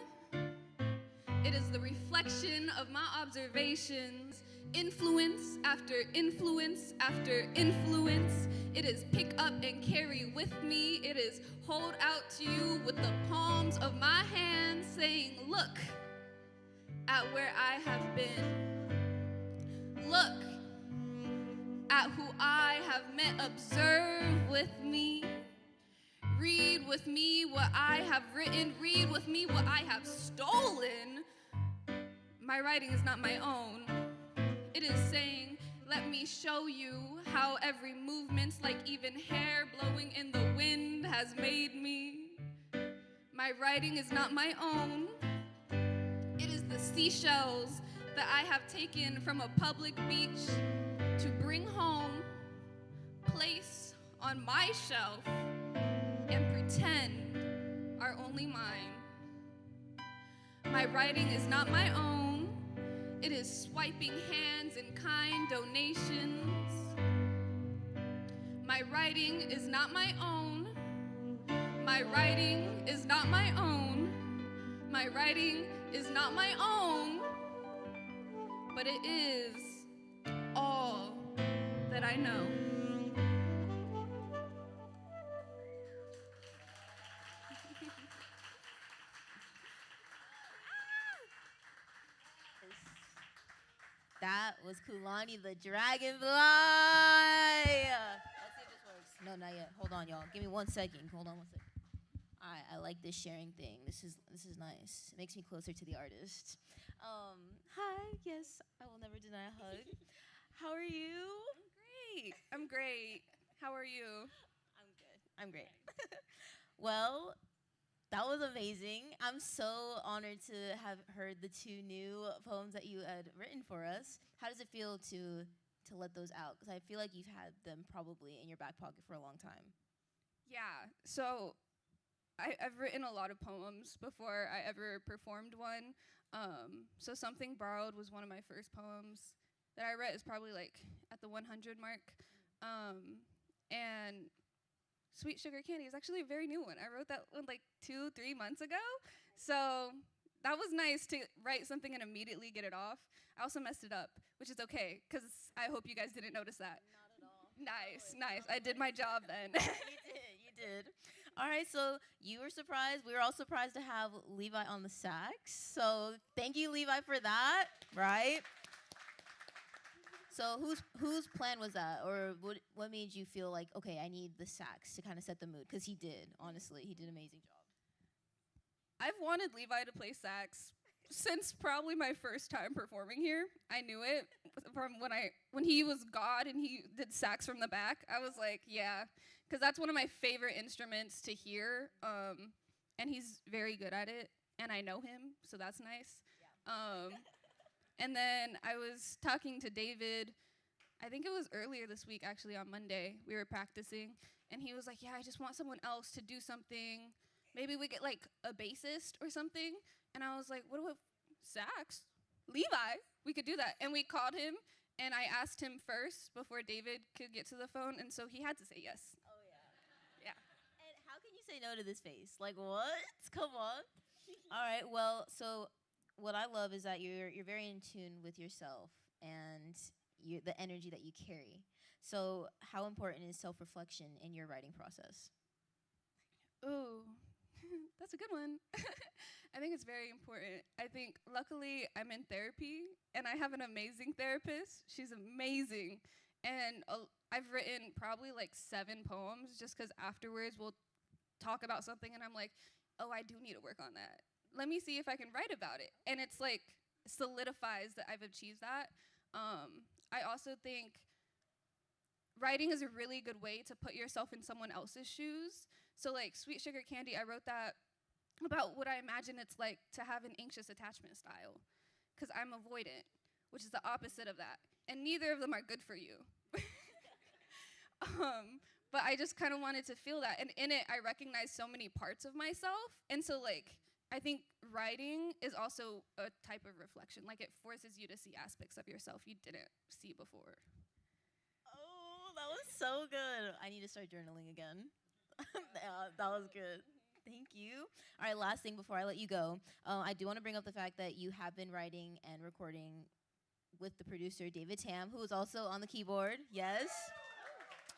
It is the reflection of my observations, influence after influence after influence. It is pick up and carry with me. It is hold out to you with the palms of my hands, saying, look at where I have been. Look at who I have met. Observe with me. Read with me what I have written. Read with me what I have stolen. My writing is not my own. It is saying, let me show you how every movement's like even hair blowing in the wind has made me. My writing is not my own. It is the seashells that I have taken from a public beach to bring home, place on my shelf, and pretend are only mine. My writing is not my own. It is swiping hands in kind donations. My writing is not my own. My writing is not my own. My writing is not my own. But it is all that I know. That was Kulani the Dragonfly. Let's see if this works. No, not yet. Hold on, y'all. Give me 1 second. Hold on 1 second. All right, I like this sharing thing. This is nice. It makes me closer to the artist. Hi. Yes, I will never deny a hug. How are you? I'm great. How are you? I'm good. I'm great. Well, that was amazing. I'm so honored to have heard the 2 new poems that you had written for us. How does it feel to let those out? Because I feel like you've had them probably in your back pocket for a long time. Yeah, so I've written a lot of poems before I ever performed one. So Something Borrowed was one of my first poems that I read. Is probably like at the 100 mark. And Sweet Sugar Candy is actually a very new one. I wrote that one like 2-3 months ago. So that was nice to write something and immediately get it off. I also messed it up, which is okay, because I hope you guys didn't notice that. Not at all. Nice. I did my job then. You did. All right, so you were surprised. We were all surprised to have Levi on the sax. So thank you, Levi, for that, right? So whose plan was that? Or what made you feel like, okay, I need the sax to kind of set the mood? Because he did, honestly. He did an amazing job. I've wanted Levi to play sax since probably my first time performing here. I knew it from when he was God and he did sax from the back. I was like, yeah, because that's one of my favorite instruments to hear, and he's very good at it, and I know him, so that's nice. Yeah. And then I was talking to David, I think it was earlier this week, actually, on Monday. We were practicing, and he was like, yeah, I just want someone else to do something. Maybe we get, like, a bassist or something. And I was like, what about sax? Levi, we could do that. And we called him, and I asked him first before David could get to the phone, and so he had to say yes. Oh, yeah. Yeah. And how can you say no to this face? Like, what? Come on. All right, well, so what I love is that you're very in tune with yourself and the energy that you carry. So how important is self-reflection in your writing process? Ooh, that's a good one. I think it's very important. I think, luckily, I'm in therapy, and I have an amazing therapist. She's amazing. And I've written probably like 7 poems just because afterwards we'll talk about something, and I'm like, oh, I do need to work on that. Let me see if I can write about it. And it's like solidifies that I've achieved that. I also think writing is a really good way to put yourself in someone else's shoes. So like Sweet Sugar Candy, I wrote that about what I imagine it's like to have an anxious attachment style, because I'm avoidant, which is the opposite of that. And neither of them are good for you. But I just kind of wanted to feel that. And in it, I recognize so many parts of myself. And so like, I think writing is also a type of reflection. Like it forces you to see aspects of yourself you didn't see before. Oh, that was so good. I need to start journaling again. That was good. Thank you. All right, last thing before I let you go. I do want to bring up the fact that you have been writing and recording with the producer, David Tam, who is also on the keyboard. Yes.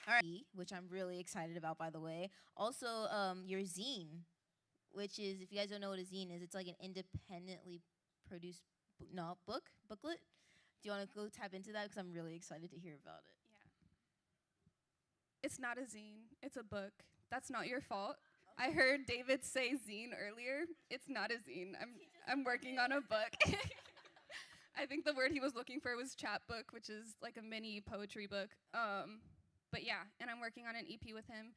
All right, which I'm really excited about, by the way. Also, your zine, which is, if you guys don't know what a zine is, it's like an independently produced booklet. Do you want to go tap into that? Because I'm really excited to hear about it. Yeah. It's not a zine. It's a book. That's not your fault. I heard David say zine earlier. It's not a zine. I'm working on a book. I think the word he was looking for was chapbook, which is like a mini poetry book. But yeah, and I'm working on an EP with him.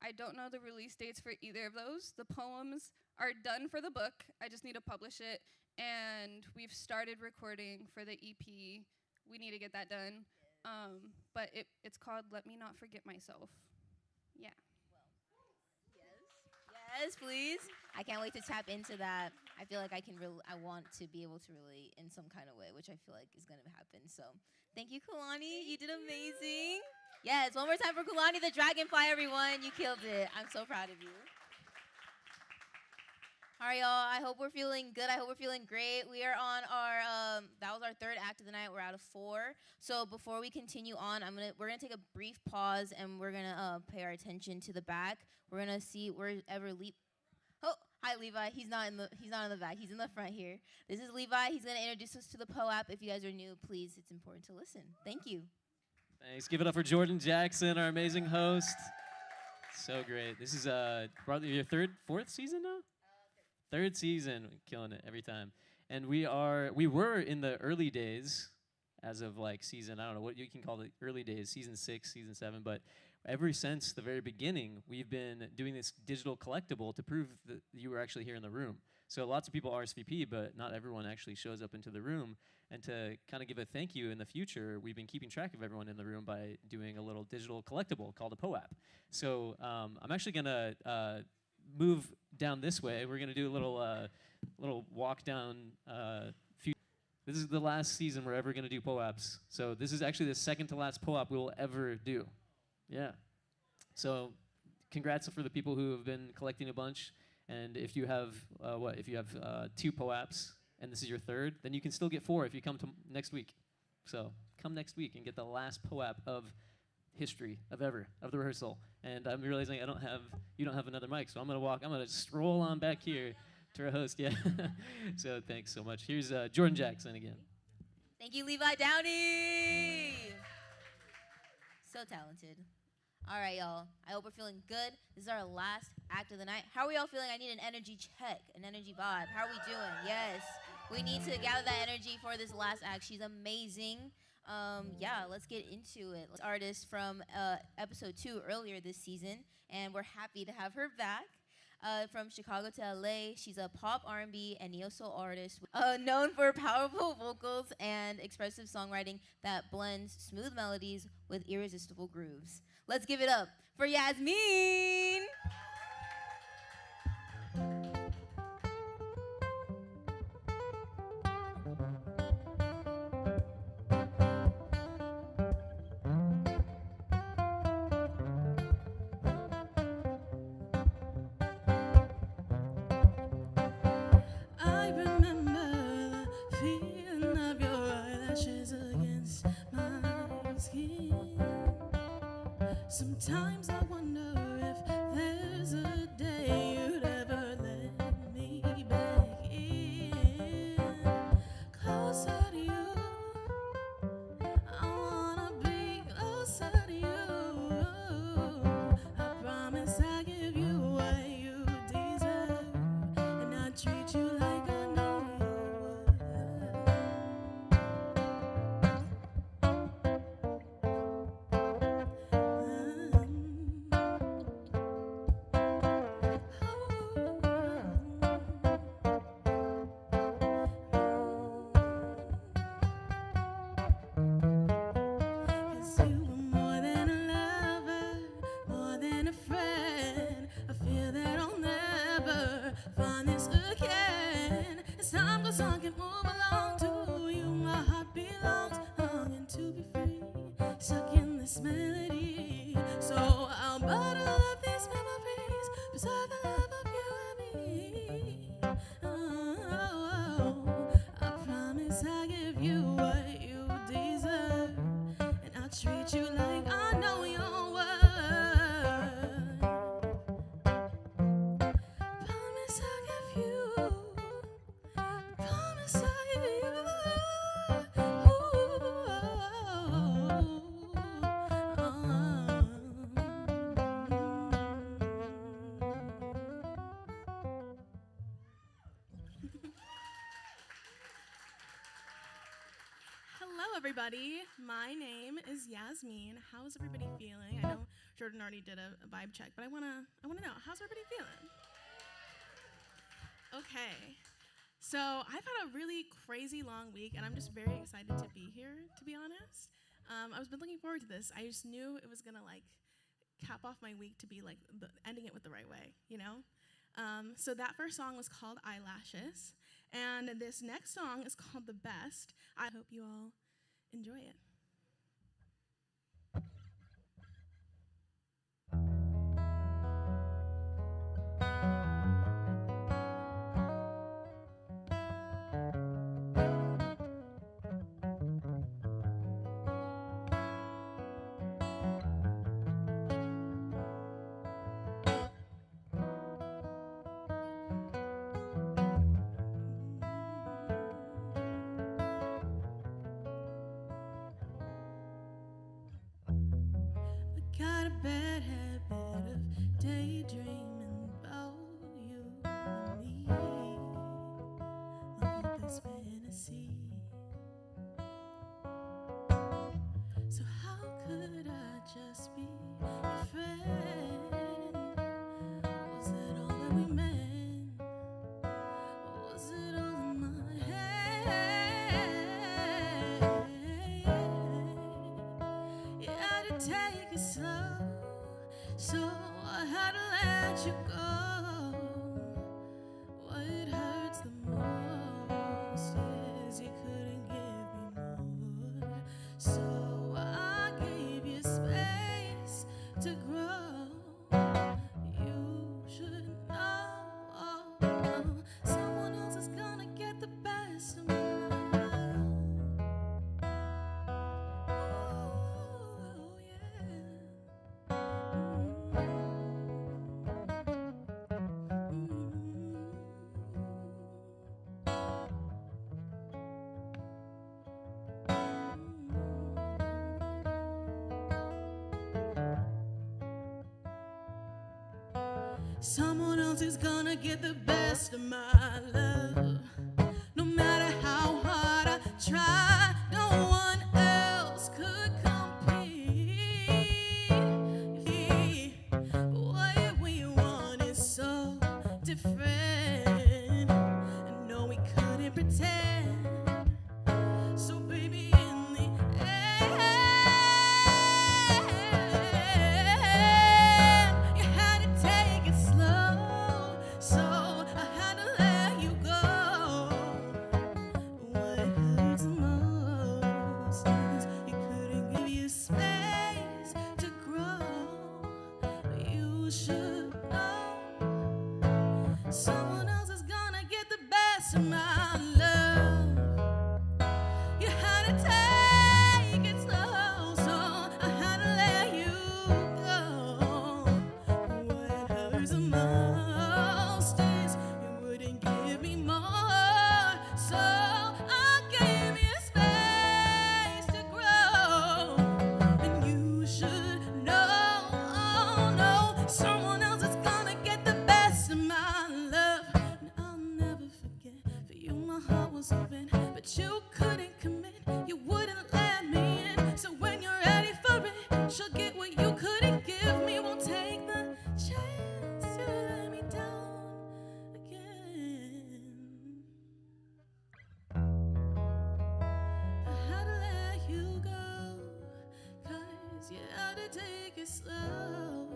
I don't know the release dates for either of those. The poems are done for the book. I just need to publish it. And we've started recording for the EP. We need to get that done. But it's called Let Me Not Forget Myself. Yeah. Yes, please. I can't wait to tap into that. I feel like I want to be able to relate in some kind of way, which I feel like is going to happen. So thank you, Kulani. You did amazing. Yes, one more time for Kulani, the Dragonfly, everyone. You killed it. I'm so proud of you. All right, y'all. I hope we're feeling good. I hope we're feeling great. We are on our, that was our third act of the night. We're out of 4. So before we continue on, we're gonna take a brief pause and we're gonna pay our attention to the back. We're gonna see wherever Oh, hi Levi. He's not in the back. He's in the front here. This is Levi. He's gonna introduce us to the POAP. If you guys are new, please, it's important to listen. Thank you. Thanks. Give it up for Jordyn Jackson, our amazing host. So great. This is probably your fourth season now? Third season, killing it every time. And we were in the early days, as of like season, I don't know what you can call the early days, season 6, season 7, but ever since the very beginning, we've been doing this digital collectible to prove that you were actually here in the room. So lots of people RSVP, but not everyone actually shows up into the room. And to kind of give a thank you in the future, we've been keeping track of everyone in the room by doing a little digital collectible called a POAP. So I'm actually gonna move down this way. We're gonna do a little walk down. This is the last season we're ever gonna do POAPs. So this is actually the second to last POAP we will ever do. Yeah. So congrats for the people who have been collecting a bunch. And if you have 2 POAPs and this is your third, then you can still get 4 if you come to next week. So come next week and get the last POAP of history of the rehearsal. And I'm realizing you don't have another mic, so I'm gonna stroll on back here to our host. Yeah. So thanks so much. Here's Jordyn Jackson again. Thank you, Levi Downey. So talented. All right, y'all. I hope we're feeling good. This is our last act of the night. How are we all feeling? I need an energy check, an energy vibe. How are we doing? Yes. We need to gather that energy for this last act. She's amazing. Yeah, let's get into it. Artist from episode 2 earlier this season, and we're happy to have her back. From Chicago to LA, she's a pop, R&B, and neo-soul artist known for powerful vocals and expressive songwriting that blends smooth melodies with irresistible grooves. Let's give it up for Yasmine. I remember the feeling of your eyelashes against my skin. Sometimes I wonder if there's a day you'd ever let me back in. Closer to you, I wanna be closer to you. I promise I give you what you deserve, and I treat you like I know you would. Cause you were more than a lover, more than a friend. I feel that I'll never find this again. As time goes on, can move along to you. My heart belongs, longing to be free, stuck in this melody. So I'll bottle up these memories, preserve the love of you and me. Oh, I promise I give you what you deserve, and I'll treat you like I know your worth. Promise I give you, promise I give you. Hello, everybody. My name is Yasmine. How is everybody feeling? I know Jordyn already did a vibe check, but I wanna know, how's everybody feeling? Okay. So I've had a really crazy long week, and I'm just very excited to be here, to be honest. I've been looking forward to this. I just knew it was gonna like cap off my week to be like ending it with the right way, you know? So that first song was called Eyelashes, and this next song is called The Best. I hope you all enjoy it. Got a bad habit of daydreaming about you and me. My hope is fantasy. So how could I just be your friend? Was that all that we meant? Or was it all in my head? You had to take it slow, so I had to let you go. What hurts the most is you couldn't give me more. So I gave you space to grow. You should know someone else is gonna get the best of me. Someone else is gonna get the best of my love. No matter how hard I try, no one else could compete. But what we want is so different. And no, we couldn't pretend. So baby, in the end, you had to take it slow. So I had to let you go. What hurts the most is you couldn't give you space to grow. You should know someone else is gonna get the best of my love. You had to take it slow, so I had to let you go. What hurts the most is you wouldn't give me more, so I gave you space to grow. And you should know, oh no, someone else is gonna get the best of my love. And I'll never forget, for you my heart was open, but you couldn't commit, you wouldn't let me in. So when you're ready for it, she'll get what you couldn't give me. Won't take the chance to let me down again. I had to let you go, 'cause you had to take it slow.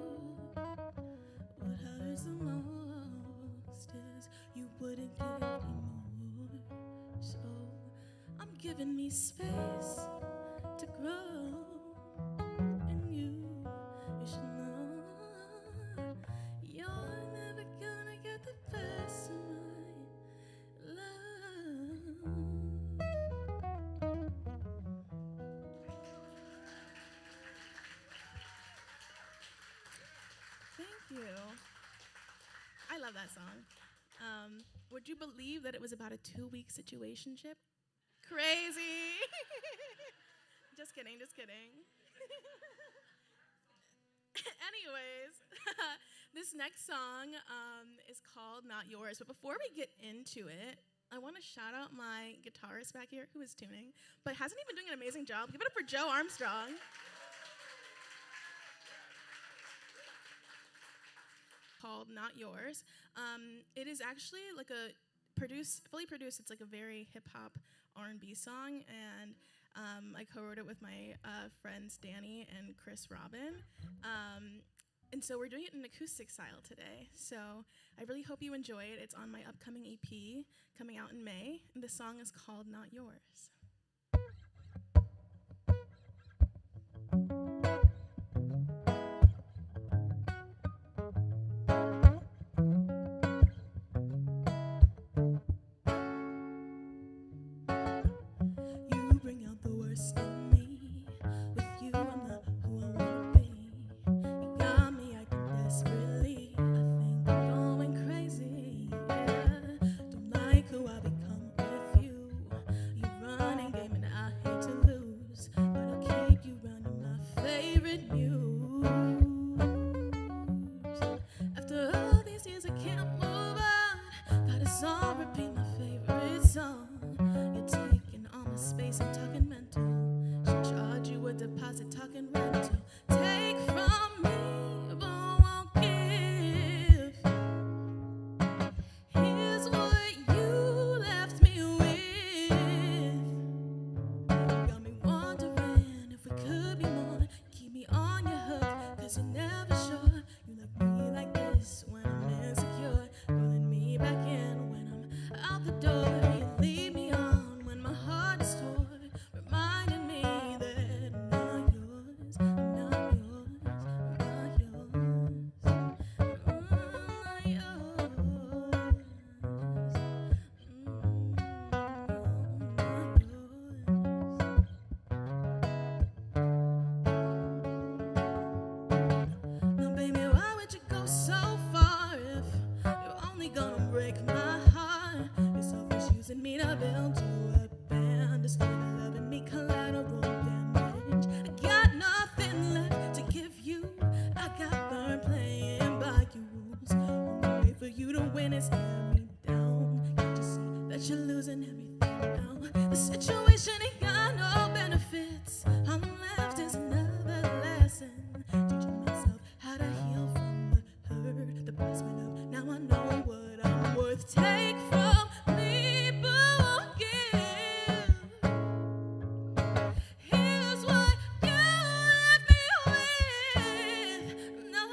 What hurts the most is you wouldn't give me more. So I'm giving me space to grow. And you should know you're never gonna get the best of my love. Thank you. I love that song. Would you believe that it was about a 2-week situationship? Crazy. Just kidding, just kidding. Anyways, this next song is called Not Yours. But before we get into it, I want to shout out my guitarist back here who is tuning, but hasn't even doing an amazing job. Give it up for Joe Armstrong. Called Not Yours. It is actually like a fully produced. It's like a very hip hop R&B song, and I co-wrote it with my friends Downey and Chris Robin. And so we're doing it in acoustic style today. So I really hope you enjoy it. It's on my upcoming EP coming out in May, and the song is called Not Yours. You bring out the worst in me. With you, I'm not who I wanna be. You got me acting desperately. I think I'm going crazy. Yeah. Don't like who I become with you. You running game and I hate to lose, but I'll keep you running my favorite muse. After all these years, I can't move on. Got a song, repeat my favorite song. You're taking all my space, I'm talking mental. Should charge you a deposit, talking rental. Take from me, but won't give. Here's what you left me with. Got me wondering if we could be more. Keep me on your hook, 'cause you're never sure. You like me like this when I'm insecure. Pulling me back in when I'm out the door. You leave me on when my heart is torn. Reminding me that I'm not yours, I'm not yours, I'm not yours, I'm not yours, Now, baby, why would you go so far if you're only gonna break my heart? You're selfish, using me to build you up and destroy the love in me, collateral damage. I got nothing left to give you. I got burned playing by your rules. Only way for you to win is tear me down. Can't you see that you're losing everything now? The situation ain't got no benefits. All I'm left is another lesson. Teaching myself how to heal from the hurt. The price went up, now I know what I'm worth. Take from me, but won't give. Here's what you left me with. No,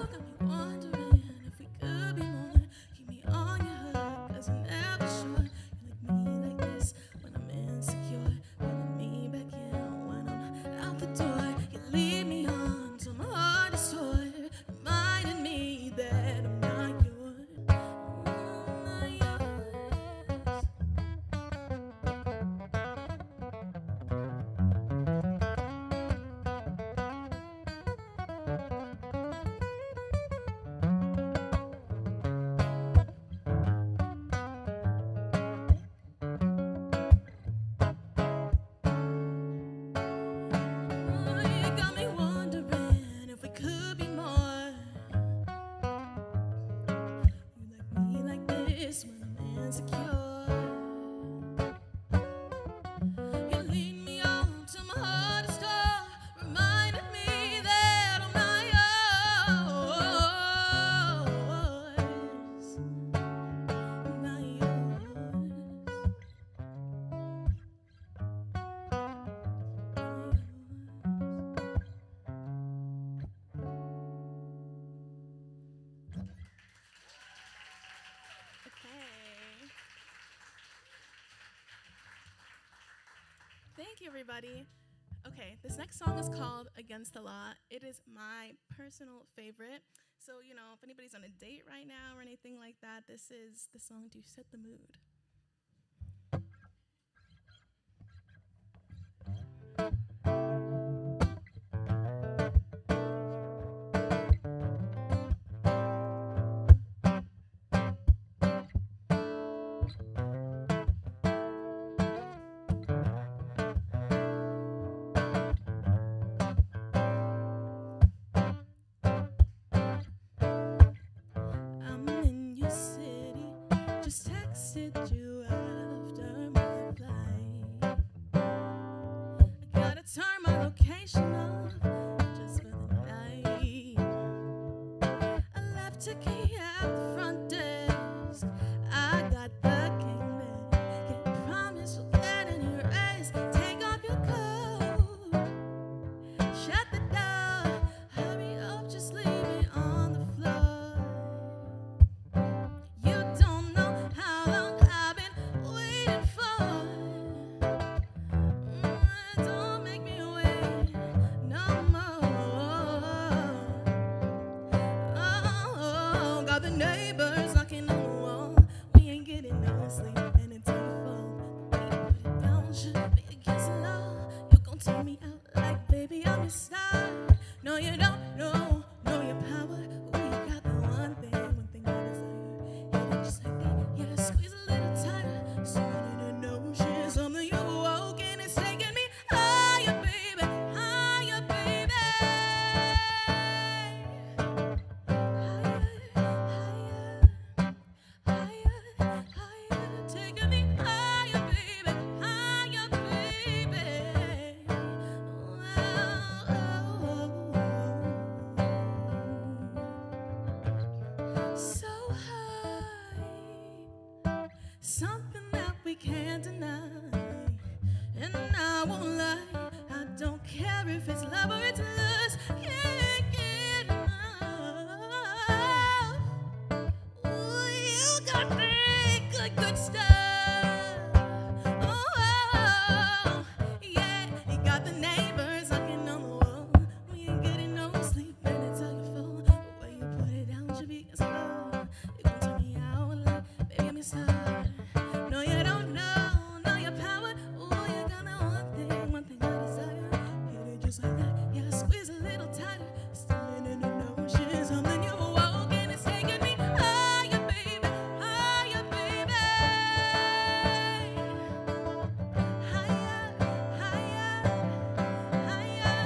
got me wondering if we could be more. Keep me on your hook, 'cause I'm never sure. You like me like this when I'm insecure. Pulling me back in when I'm out the door. You lead me on till my heart is sore. Reminding me that I'm not yours, I'm not yours. You got me wondering if we could be more. You like me like this when I'm insecure. You lead me on to my heart is torn, reminding me that I'm not yours, I'm not yours. Okay. Thank you, everybody. Okay, this next song is called Against the Law. It is my personal favorite. So, if anybody's on a date right now or anything like that, this is the song to set the mood. I'm in your city, just texted you me start. No, you don't know your power. Ooh, you got the one thing I desire. Hit it just like that. Yeah, squeeze a little tighter. Swimming in an ocean, something you awoke and it's taking me higher, baby, higher, baby. Taking me higher, baby, higher, baby. So high, something that we can't deny. And I won't lie, I don't care if it's love or it's lust. Can't get enough. Ooh, you got me good stuff. Oh, yeah, you got the neighbors knocking on the wall. We ain't getting no sleep and it's all your fault. The way you put it down should be slow. You gon' turn me out like, baby, I'm your star. No, you don't know your power. Ooh, you're gonna one thing I desire. Hit it just like that. Yeah, squeeze a little tighter. Standing in an ocean, something you awoke and it's taking me higher, baby, higher, baby. Higher, higher, higher.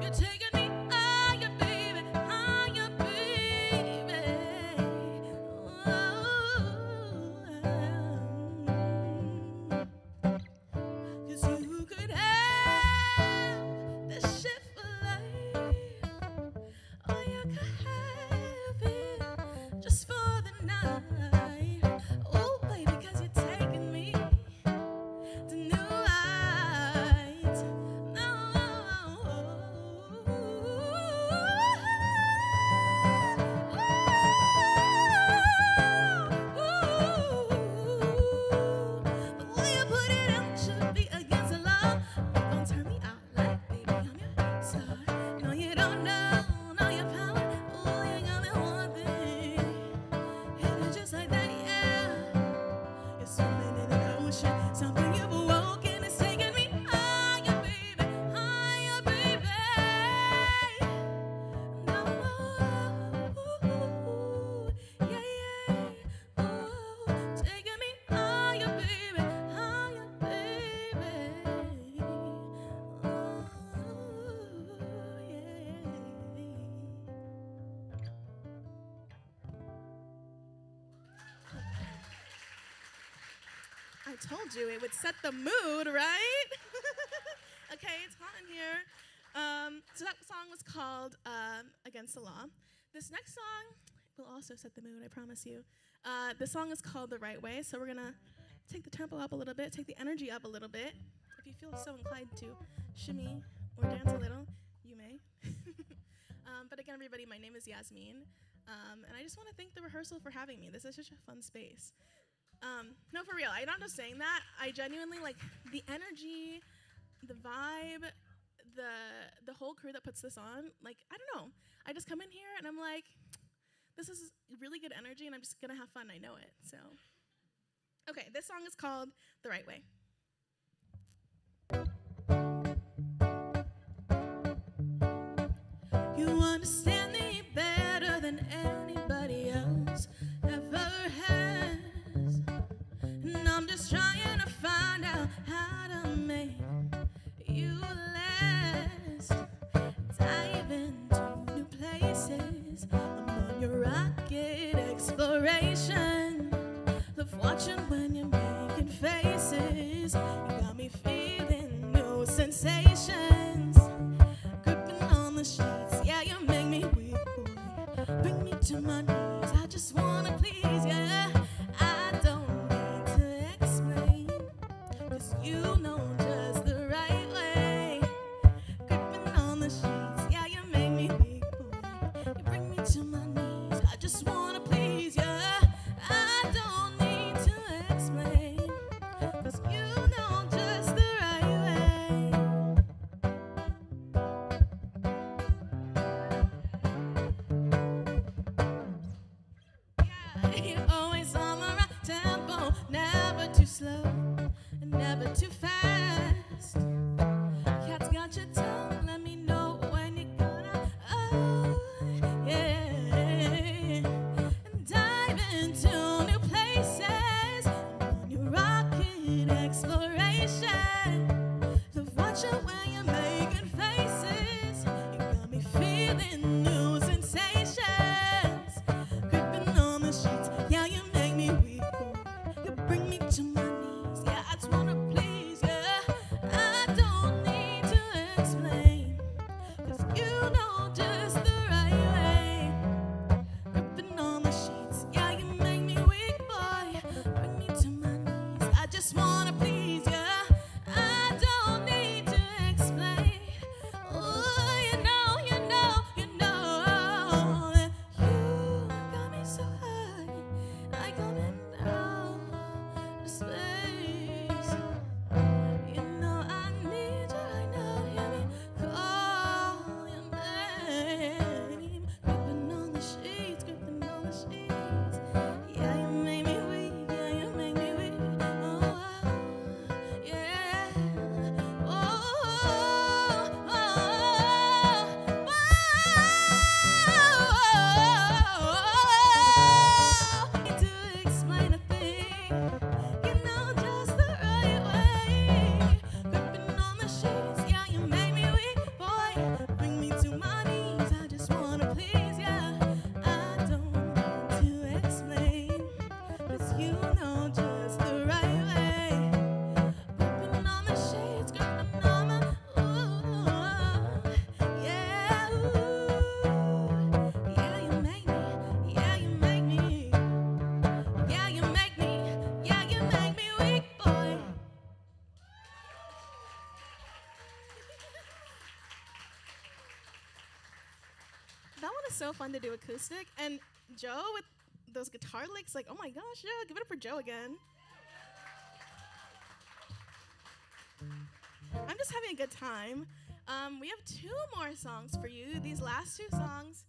You're taking me higher, baby, higher, baby. Cause you could have this shit for life, or you could have it just for the night. Oh, baby, cause you're taking me to new heights. No. The way you put it out should be against the law. You gon' turn me out like, baby, I'm your star. No, you don't know your power. Ooh, you got me one thing. Hit it just like that, yeah. You're swimming in an ocean, something you've awoke and it's taking me higher, baby, higher, baby. No, yeah, ooh, taking me higher, baby, higher, baby. I told you it would set the mood, right? Okay, it's hot in here. So that song was called Against the Law. This next song will also set the mood, I promise you. The song is called The Right Way, so we're gonna take the tempo up a little bit, take the energy up a little bit. If you feel so inclined to shimmy or dance a little, you may. But again, everybody, my name is Yasmine, and I just want to thank the rehearsal for having me. This is such a fun space. No, for real, I'm not just saying that. I genuinely, like, the energy, the vibe, the whole crew that puts this on, like, I don't know. I just come in here and I'm like, this is really good energy and I'm just gonna have fun, I know it, so. Okay, this song is called The Right Way. You understand me better than anybody else ever has. And I'm just trying to find out how to make you last. Dive into new places. I'm on your rocket exploration. Love watching when you're making faces. You got me feeling new sensations. Gripping on the sheets, yeah, you make me weak, boy. Bring me to my knees, I just wanna please, yeah. I don't need to explain, 'cause you know just the right way. Gripping on the sheets, yeah, you make me weak, boy. You bring me to my knees, I just wanna please, yeah. I don't need to explain, 'cause you know just the right way. You're always on the right tempo, never too slow, and never too fast. Cat's got your tongue, let me That one is so fun to do acoustic. And Joe with those guitar licks, like, oh my gosh, yeah, give it up for Joe again. I'm just having a good time. We have 2 more songs for you. These last 2 songs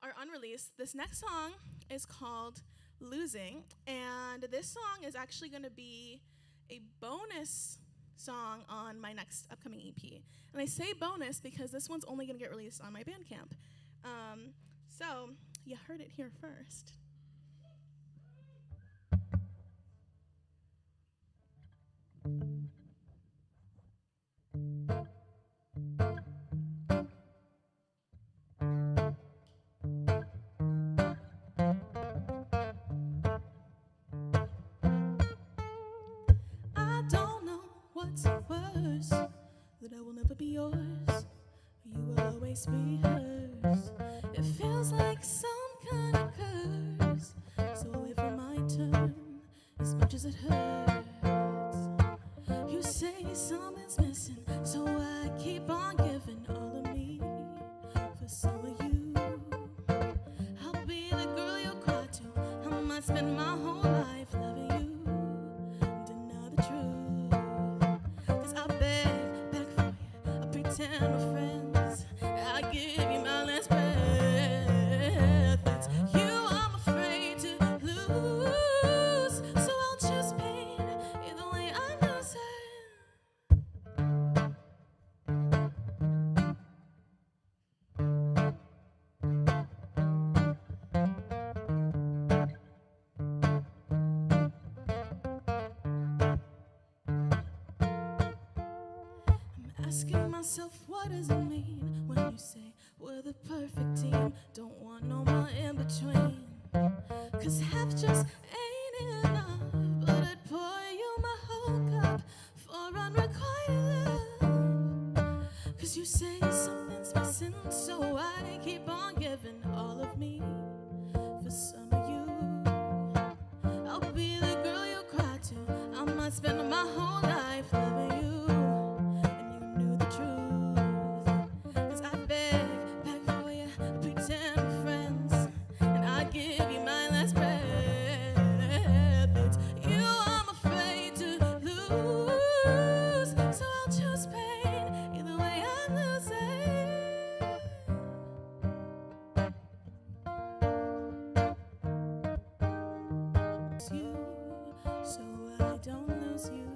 are unreleased. This next song is called Losing, and this song is actually going to be a bonus song on my next upcoming EP. And I say bonus because this one's only going to get released on my Bandcamp. So you heard it here first. I don't know what's worse, that I will never be yours, or you will always be hers. It feels like some kind of curse, so wait for my turn, as much as it hurts. You say something's missing, so I keep on giving all of me for some of you. I'll be the girl you cry to, I might spend my whole life loving you. Deny the truth, 'cause I beg for you, I pretend we're friends, I give you my last breath. It's you I'm afraid to lose, so I'll choose pain, either way I lose it. I'm asking myself, what does it mean when you say we're the perfect team? Don't want no more in between, 'cause half just ain't enough. But I'd pour you my whole cup for unrequited love, 'cause you say something's missing, so I keep on giving all of me for some of you. I'll be the girl you cry to, I might spend my whole life loving you. And you knew the truth, 'cause I beg for you, pretend we're friends, and I give you my last breath. It's you I'm afraid to lose, so I'll choose pain, either way I lose it. You, so I don't lose you.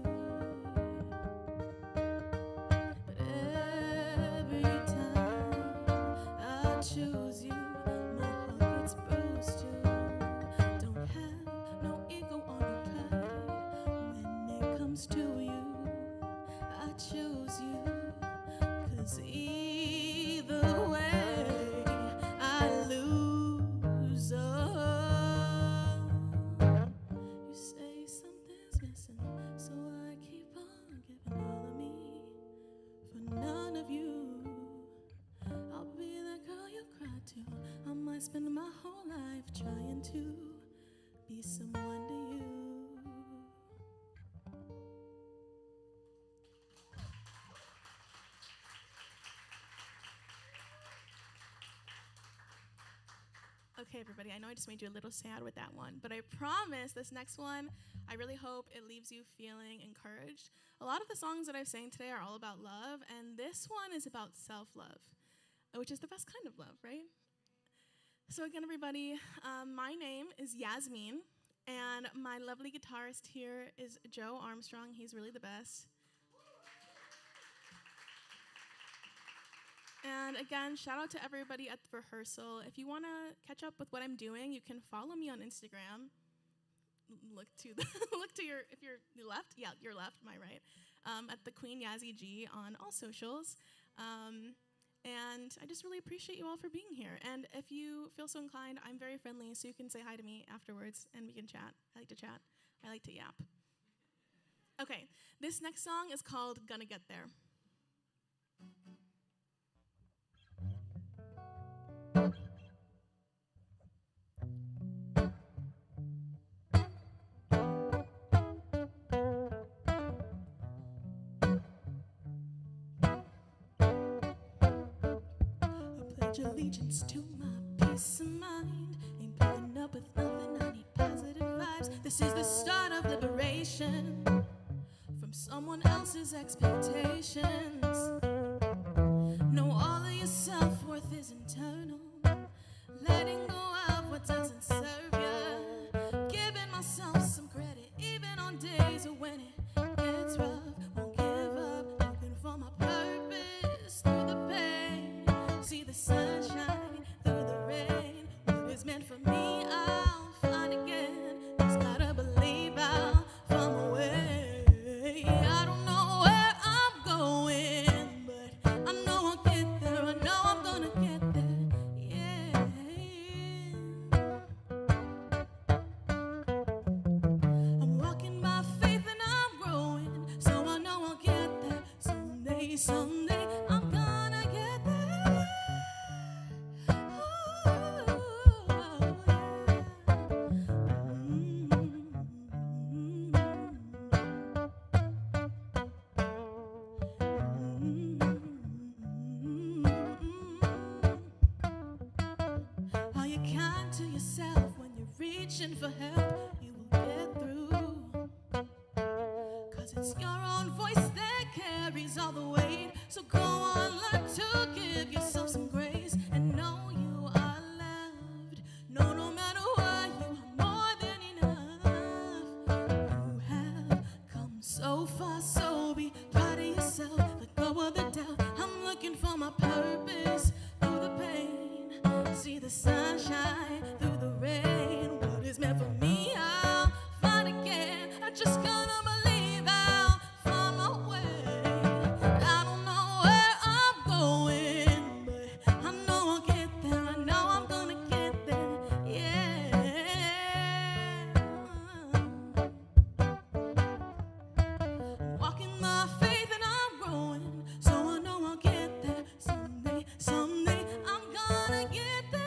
But every time I choose you, my heart gets bruised too. Don't have no ego or no pride when it comes to you. I choose you, 'cause either way I lose. You say something's missing, so I keep on giving all of me for none of you. I'll be the girl you cry to, I might spend my whole life trying to be someone to you. Okay, everybody, I know I just made you a little sad with that one, but I promise this next one, I really hope it leaves you feeling encouraged. A lot of the songs that I've sang today are all about love, and this one is about self-love, which is the best kind of love, right? So again, everybody, my name is Yasmine, and my lovely guitarist here is Joe Armstrong. He's really the best. And again, shout out to everybody at the rehearsal. If you want to catch up with what I'm doing, you can follow me on Instagram. Look to the look to your, if you're left, yeah, your left, my right, at the Queen Yazzie G on all socials. And I just really appreciate you all for being here. And if you feel so inclined, I'm very friendly, so you can say hi to me afterwards and we can chat. I like to chat. I like to yap. Okay, this next song is called Gonna Get There. Pledge allegiance to my peace of mind. Ain't putting up with nothing, I need positive vibes. This is the start of liberation from someone else's expectations. Know all of your self-worth is internal. Letting go of what doesn't serve ya. Giving myself some credit, even on days when it gets rough. Won't give up, looking for my purpose through the pain. See the sunshine through the rain. What is meant for me, I'll find again. Just gotta believe I'll find my way. I don't know where I'm going, but I know I'll get there. I know I'm gonna get there. Yeah. I'm walking by faith and I'm growing, so I know I'll get there. Someday, someday, I'm gonna get there. Are you kind to yourself when you're reaching for help? You will get through. Cause it's your own voice that carries all the weight. So go on, learn to give yourself some grace and know you are loved. No, no matter what, you are more than enough. You have come so far, so be proud of yourself. Let go of the doubt. I'm looking for my purpose through the pain. See the sunshine through the rain. What is meant for me, I'll find again. I just gotta believe I'll find my way. I don't know where I'm going, but I know I'll get there. I know I'm gonna get there. Yeah. Walking my faith and I'm growing, so I know I'll get there. Someday, someday, I'm gonna get there.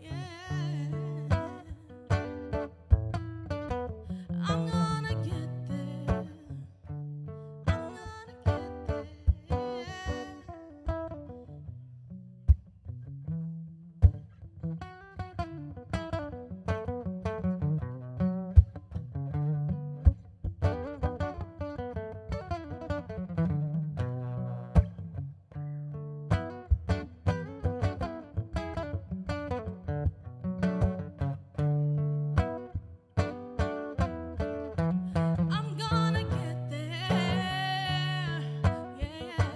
Yeah. I'm gonna get there. I'm gonna get there. I'm gonna get there. Yeah.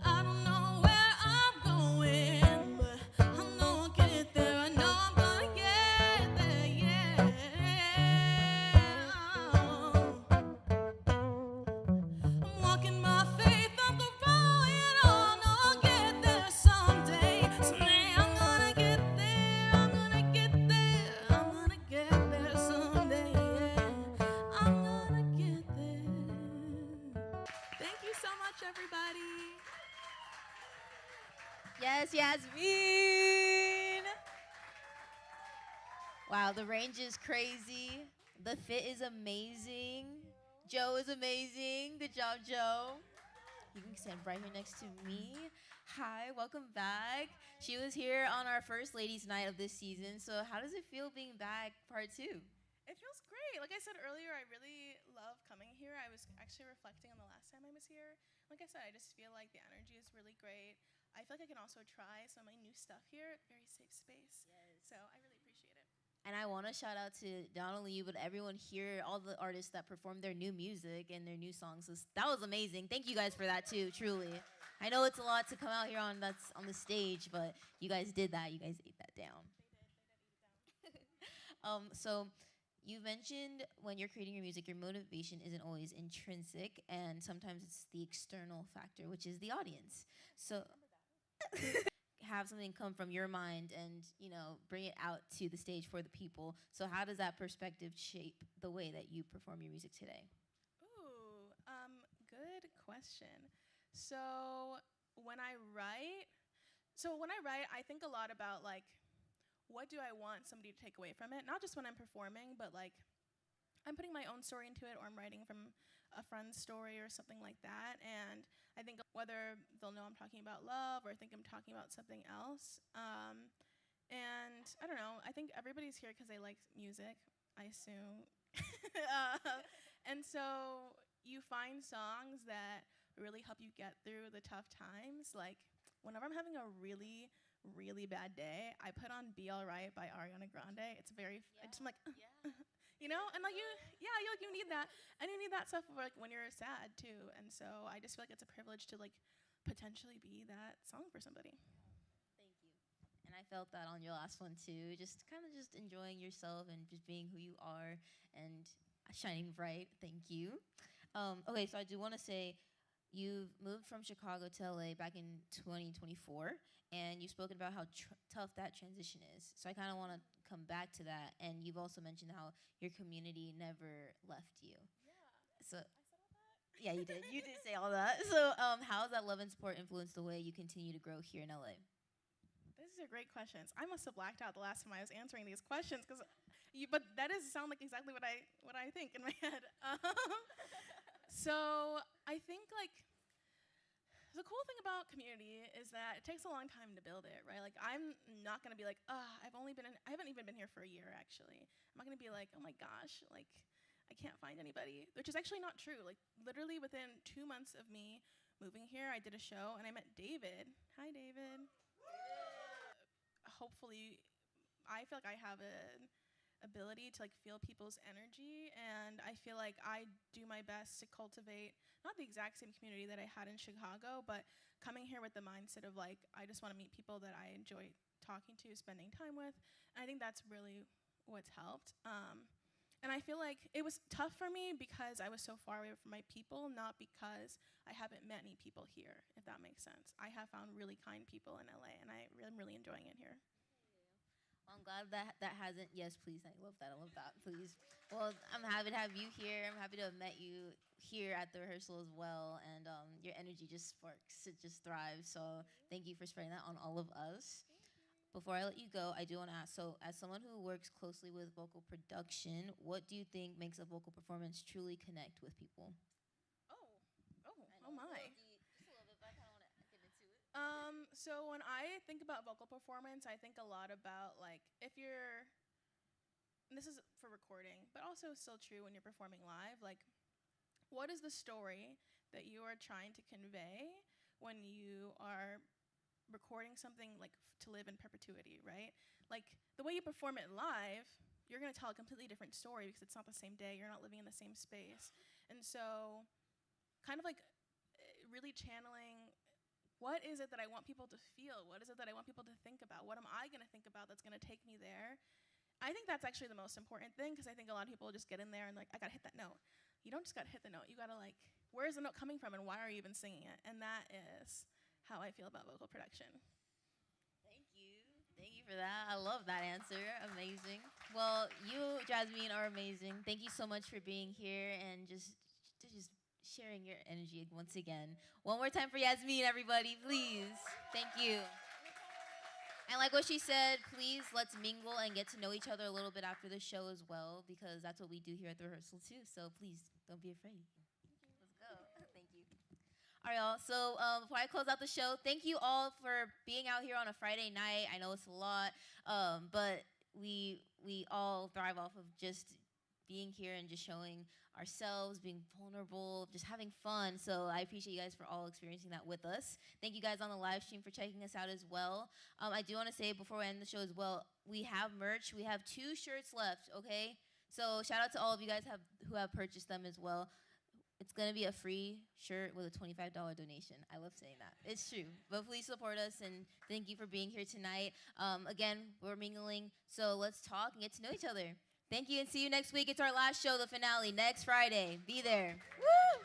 I don't know where I'm going, but I know I'll get there. I know I'm gonna get there. Yeah. I'm walking my faith, I'm growing on. I'll get there someday. Someday I'm gonna get there. I'm gonna get there. I'm gonna get there someday. Yeah. I'm gonna get there. Thank you so much, everybody. Yes, Yasmine. Wow, the range is crazy. The fit is amazing. Joe is amazing. Good job, Joe. You can stand right here next to me. Hi, welcome back. She was here on our first ladies' night of this season. So how does it feel being back part 2? It feels great. Like I said earlier, I really love coming here. I was actually reflecting on the last time I was here. Like I said, I just feel like the energy is really great. I feel like I can also try some of my new stuff here. Very safe space. Yes. So I really appreciate it. And I want to shout out to not only you, but everyone here, all the artists that performed their new music and their new songs. That was amazing. Thank you guys for that too, truly. I know it's a lot to come out here on that's on the stage, but you guys did that. You guys ate that down. They did eat it down. So you mentioned when you're creating your music, your motivation isn't always intrinsic, and sometimes it's the external factor, which is the audience. So have something come from your mind and, you know, bring it out to the stage for the people. So how does that perspective shape the way that you perform your music today? Ooh, good question. So when I write, I think a lot about, like, what do I want somebody to take away from it? Not just when I'm performing, but, like, I'm putting my own story into it, or I'm writing from a friend's story or something like that. And I think whether they'll know I'm talking about love or think I'm talking about something else. And I don't know. I think everybody's here because they like music, I assume. And so you find songs that really help you get through the tough times. Like whenever I'm having a really, really bad day, I put on "Be Alright" by Ariana Grande. It's very, I just, I'm like, you know, and like you need that, and you need that stuff for, like when you're sad too. And so I just feel like it's a privilege to like potentially be that song for somebody. Thank you. And I felt that on your last one too. Just kind of just enjoying yourself and just being who you are and shining bright. Thank you. Okay, so I do want to say you've moved from Chicago to LA back in 2024, and you've spoken about how tough that transition is. So I kind of want to come back to that. And you've also mentioned how your community never left you. Yeah. So I said all that? Yeah, you did. You did say all that. So how has that love and support influenced the way you continue to grow here in LA? These are great questions. I must have blacked out the last time I was answering these questions, but that does sound like exactly what I think in my head. So I think like the cool thing about community is that it takes a long time to build it, right? Like I'm not gonna be like, I haven't even been here for a year actually. I'm not gonna be like, oh my gosh, like I can't find anybody, which is actually not true. Like literally within 2 months of me moving here, I did a show and I met David. Hi, David. Hopefully, I feel like I have an ability to like feel people's energy, and I feel like I do my best to cultivate not the exact same community that I had in Chicago, but coming here with the mindset of like I just want to meet people that I enjoy talking to, spending time with, and I think that's really what's helped. And I feel like it was tough for me because I was so far away from my people, not because I haven't met any people here, if that makes sense. I have found really kind people in LA, and I'm really enjoying it here. Well, I'm glad that hasn't. Yes, please. I love that. Please. Well, I'm happy to have you here. I'm happy to have met you here at the rehearsal as well. And your energy just sparks. It just thrives. So thank you for spreading that on all of us. Before I let you go, I do want to ask, so as someone who works closely with vocal production, what do you think makes a vocal performance truly connect with people? Oh my. Just a little bit, but I kind of want to get into it. So when I think about vocal performance, I think a lot about like if you're, and this is for recording, but also still true when you're performing live, like what is the story that you are trying to convey when you are recording something like to live in perpetuity, right? Like the way you perform it live, you're gonna tell a completely different story because it's not the same day, you're not living in the same space. And so kind of like really channeling what is it that I want people to feel? What is it that I want people to think about? What am I gonna think about that's gonna take me there? I think that's actually the most important thing, because I think a lot of people just get in there and like, I gotta hit that note. You don't just gotta hit the note, you gotta like, where is the note coming from and why are you even singing it? And that is how I feel about vocal production. Thank you for that. I love that answer. Amazing. Well, you, Yasmine, are amazing. Thank you so much for being here and just sharing your energy once again. One more time for Yasmine, everybody, please. Thank you. And like what she said, please let's mingle and get to know each other a little bit after the show as well, because that's what we do here at the rehearsal too. So please don't be afraid. Let's go. Thank you. All right, y'all. So before I close out the show, thank you all for being out here on a Friday night. I know it's a lot, but we all thrive off of just being here and just showing ourselves, being vulnerable, just having fun. So I appreciate you guys for all experiencing that with us. Thank you guys on the live stream for checking us out as well. I do want to say before we end the show as well, we have merch. We have 2 shirts left, okay? So shout out to all of you guys who have purchased them as well. It's going to be a free shirt with a $25 donation. I love saying that. It's true. But please support us, and thank you for being here tonight. Again, we're mingling, so let's talk and get to know each other. Thank you, and see you next week. It's our last show, the finale, next Friday. Be there. Woo!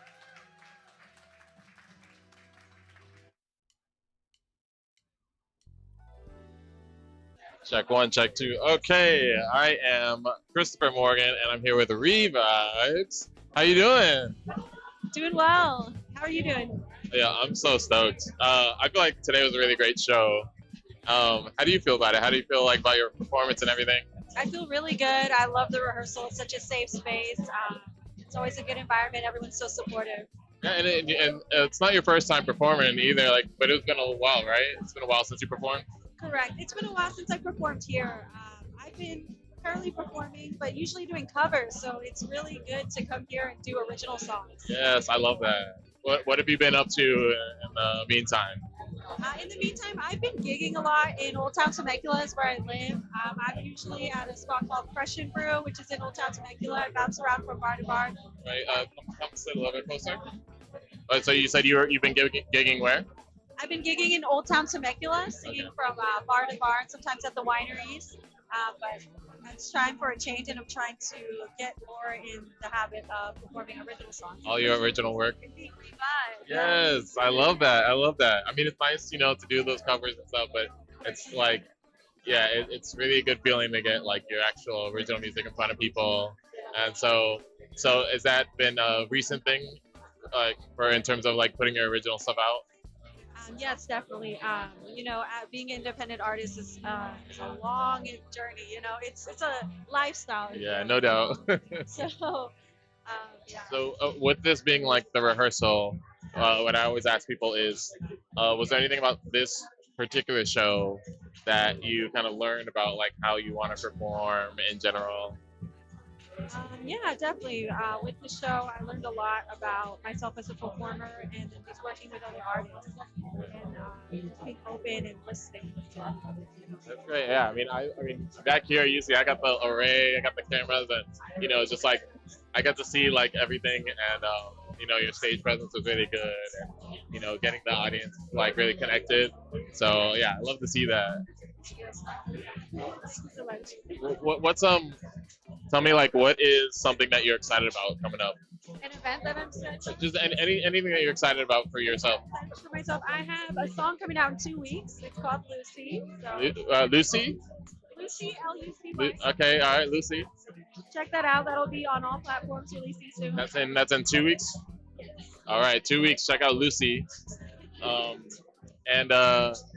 Check 1, check 2. Okay, I am Christopher Morgan, and I'm here with Reevibed. How you doing? Doing well. How are you doing? Yeah, I'm so stoked. I feel like today was a really great show. How do you feel about it? How do you feel like about your performance and everything? I feel really good. I love the rehearsal. It's such a safe space. It's always a good environment. Everyone's so supportive. Yeah, and it's not your first time performing either, like, but it's been a while, right? It's been a while since you performed. Correct. It's been a while since I performed here. I've been currently performing, but usually doing covers. So it's really good to come here and do original songs. Yes, I love that. What have you been up to in the meantime? In the meantime, I've been gigging a lot in Old Town Temecula, is where I live. I'm usually at a spot called Fresh and Brew, which is in Old Town Temecula. I bounce around from bar to bar. Right, come sit a little bit closer. So you said you've been gigging where? I've been gigging in Old Town Temecula, singing from bar to bar, and sometimes at the wineries. But it's time for a change, and I'm trying to get more in the habit of performing original songs. All your original work. Revive. Yes, I love that. I love that. I mean, it's nice, to do those covers and stuff, but it's like, yeah, it's really a good feeling to get like your actual original music in front of people. And so has that been a recent thing, like, for in terms of like putting your original stuff out? Yes, definitely. Being an independent artist is a long journey. It's a lifestyle. Yeah, no doubt. So, yeah. So with this being like the rehearsal, what I always ask people is, was there anything about this particular show that you kind of learned about, like how you want to perform in general? Yeah, definitely. With the show, I learned a lot about myself as a performer and just working with other artists and being open and listening. That's great. Yeah, I mean, back here, usually I got the array, I got the cameras, and it's just like I got to see like everything, and your stage presence was really good, and getting the audience like really connected. So yeah, I love to see that. So much. What's Tell me, like, what is something that you're excited about coming up? An event that I'm excited about? Just anything that you're excited about for yourself. For myself, I have a song coming out in 2 weeks. It's called Lucy. Lucy? Lucy, Lucy. Okay, all right, Lucy. Check that out. That'll be on all platforms really soon. That's in 2 weeks? Yes. All right, 2 weeks. Check out Lucy. And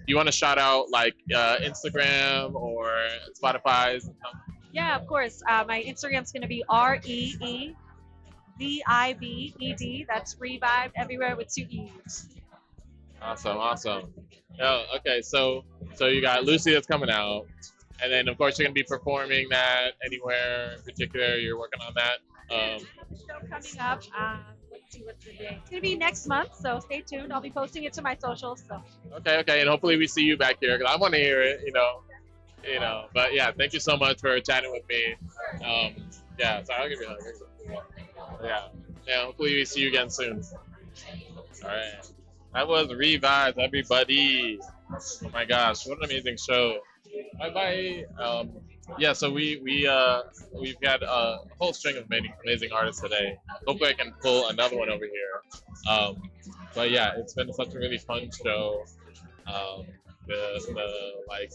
you want to shout out, like, Instagram or Spotify's? Yeah, of course. My Instagram's going to be REEVIBED. That's Reevibed everywhere with 2 E's. Awesome. Oh, okay, so you got Lucy that's coming out. And then, of course, you're going to be performing that anywhere in particular. You're working on that. Show coming up. Let's see what's the day. It's going to be next month, so stay tuned. I'll be posting it to my socials. So. Okay. And hopefully we see you back here, because I want to hear it, But yeah, thank you so much for chatting with me. Yeah, sorry, I'll give you a hug. Yeah, hopefully we see you again soon. All right, that was Reevibed, everybody. Oh my gosh, what an amazing show. Bye. Yeah, so we've got a whole string of amazing artists today. Hopefully I can pull another one over here. But yeah, it's been such a really fun show. The like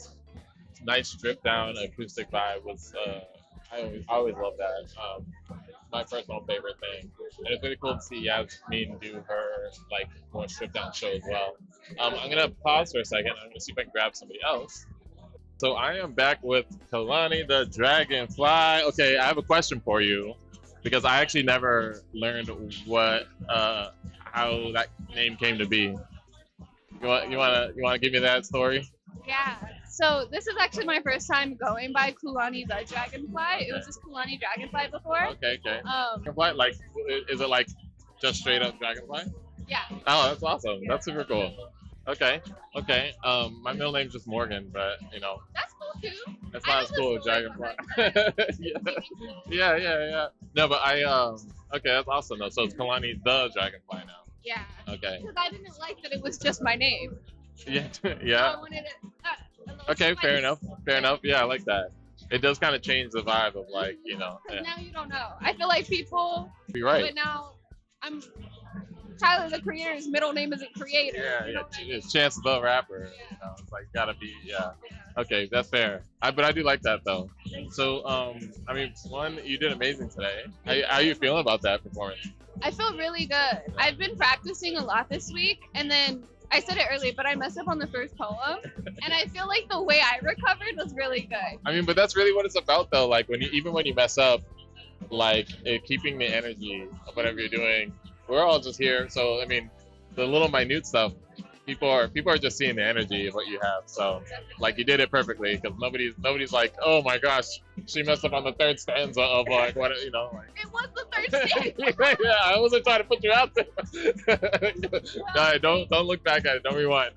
nice stripped down acoustic vibe was I always love that. My personal favorite thing, and it's really cool to see Yasmine do her like more stripped down show as well. I'm gonna pause for a second. I'm gonna see if I can grab somebody else. So I am back with Kulani the Dragonfly. Okay, I have a question for you, because I actually never learned how that name came to be. You wanna give me that story? Yeah. So this is actually my first time going by Kulani the Dragonfly. It was just Kulani Dragonfly before. Okay. Dragonfly, like, is it like just straight up Dragonfly? Yeah. Oh, that's awesome. That's super cool. Okay. My middle name's just Morgan, but That's cool too. That's not as cool as Dragonfly. Yeah. No, but okay, that's awesome though. So it's Kulani the Dragonfly now. Yeah. Okay. Because I didn't like that it was just my name. Yeah. So I wanted it. Okay, fair enough. Yeah, I like that. It does kind of change the vibe of like, Now you don't know. I feel like people. You're right. But now Tyler the Creator's middle name isn't Creator. Yeah. It's Chance the Rapper. It's like gotta be. Yeah. Okay, that's fair. But I do like that though. So one, you did amazing today. How are you feeling about that performance? I feel really good. I've been practicing a lot this week, and then I said it earlier, but I messed up on the first poem, and I feel like the way I recovered was really good. I mean, but that's really what it's about, though. Like even when you mess up, like keeping the energy of whatever you're doing. We're all just here, so I mean, the little minute stuff. People are just seeing the energy of what you have. So, like, you did it perfectly because nobody's like, oh my gosh, she messed up on the third stanza of like what you know. Like, it was the third stanza. Yeah, I wasn't trying to put you out there. No, don't look back at it. Don't rewind.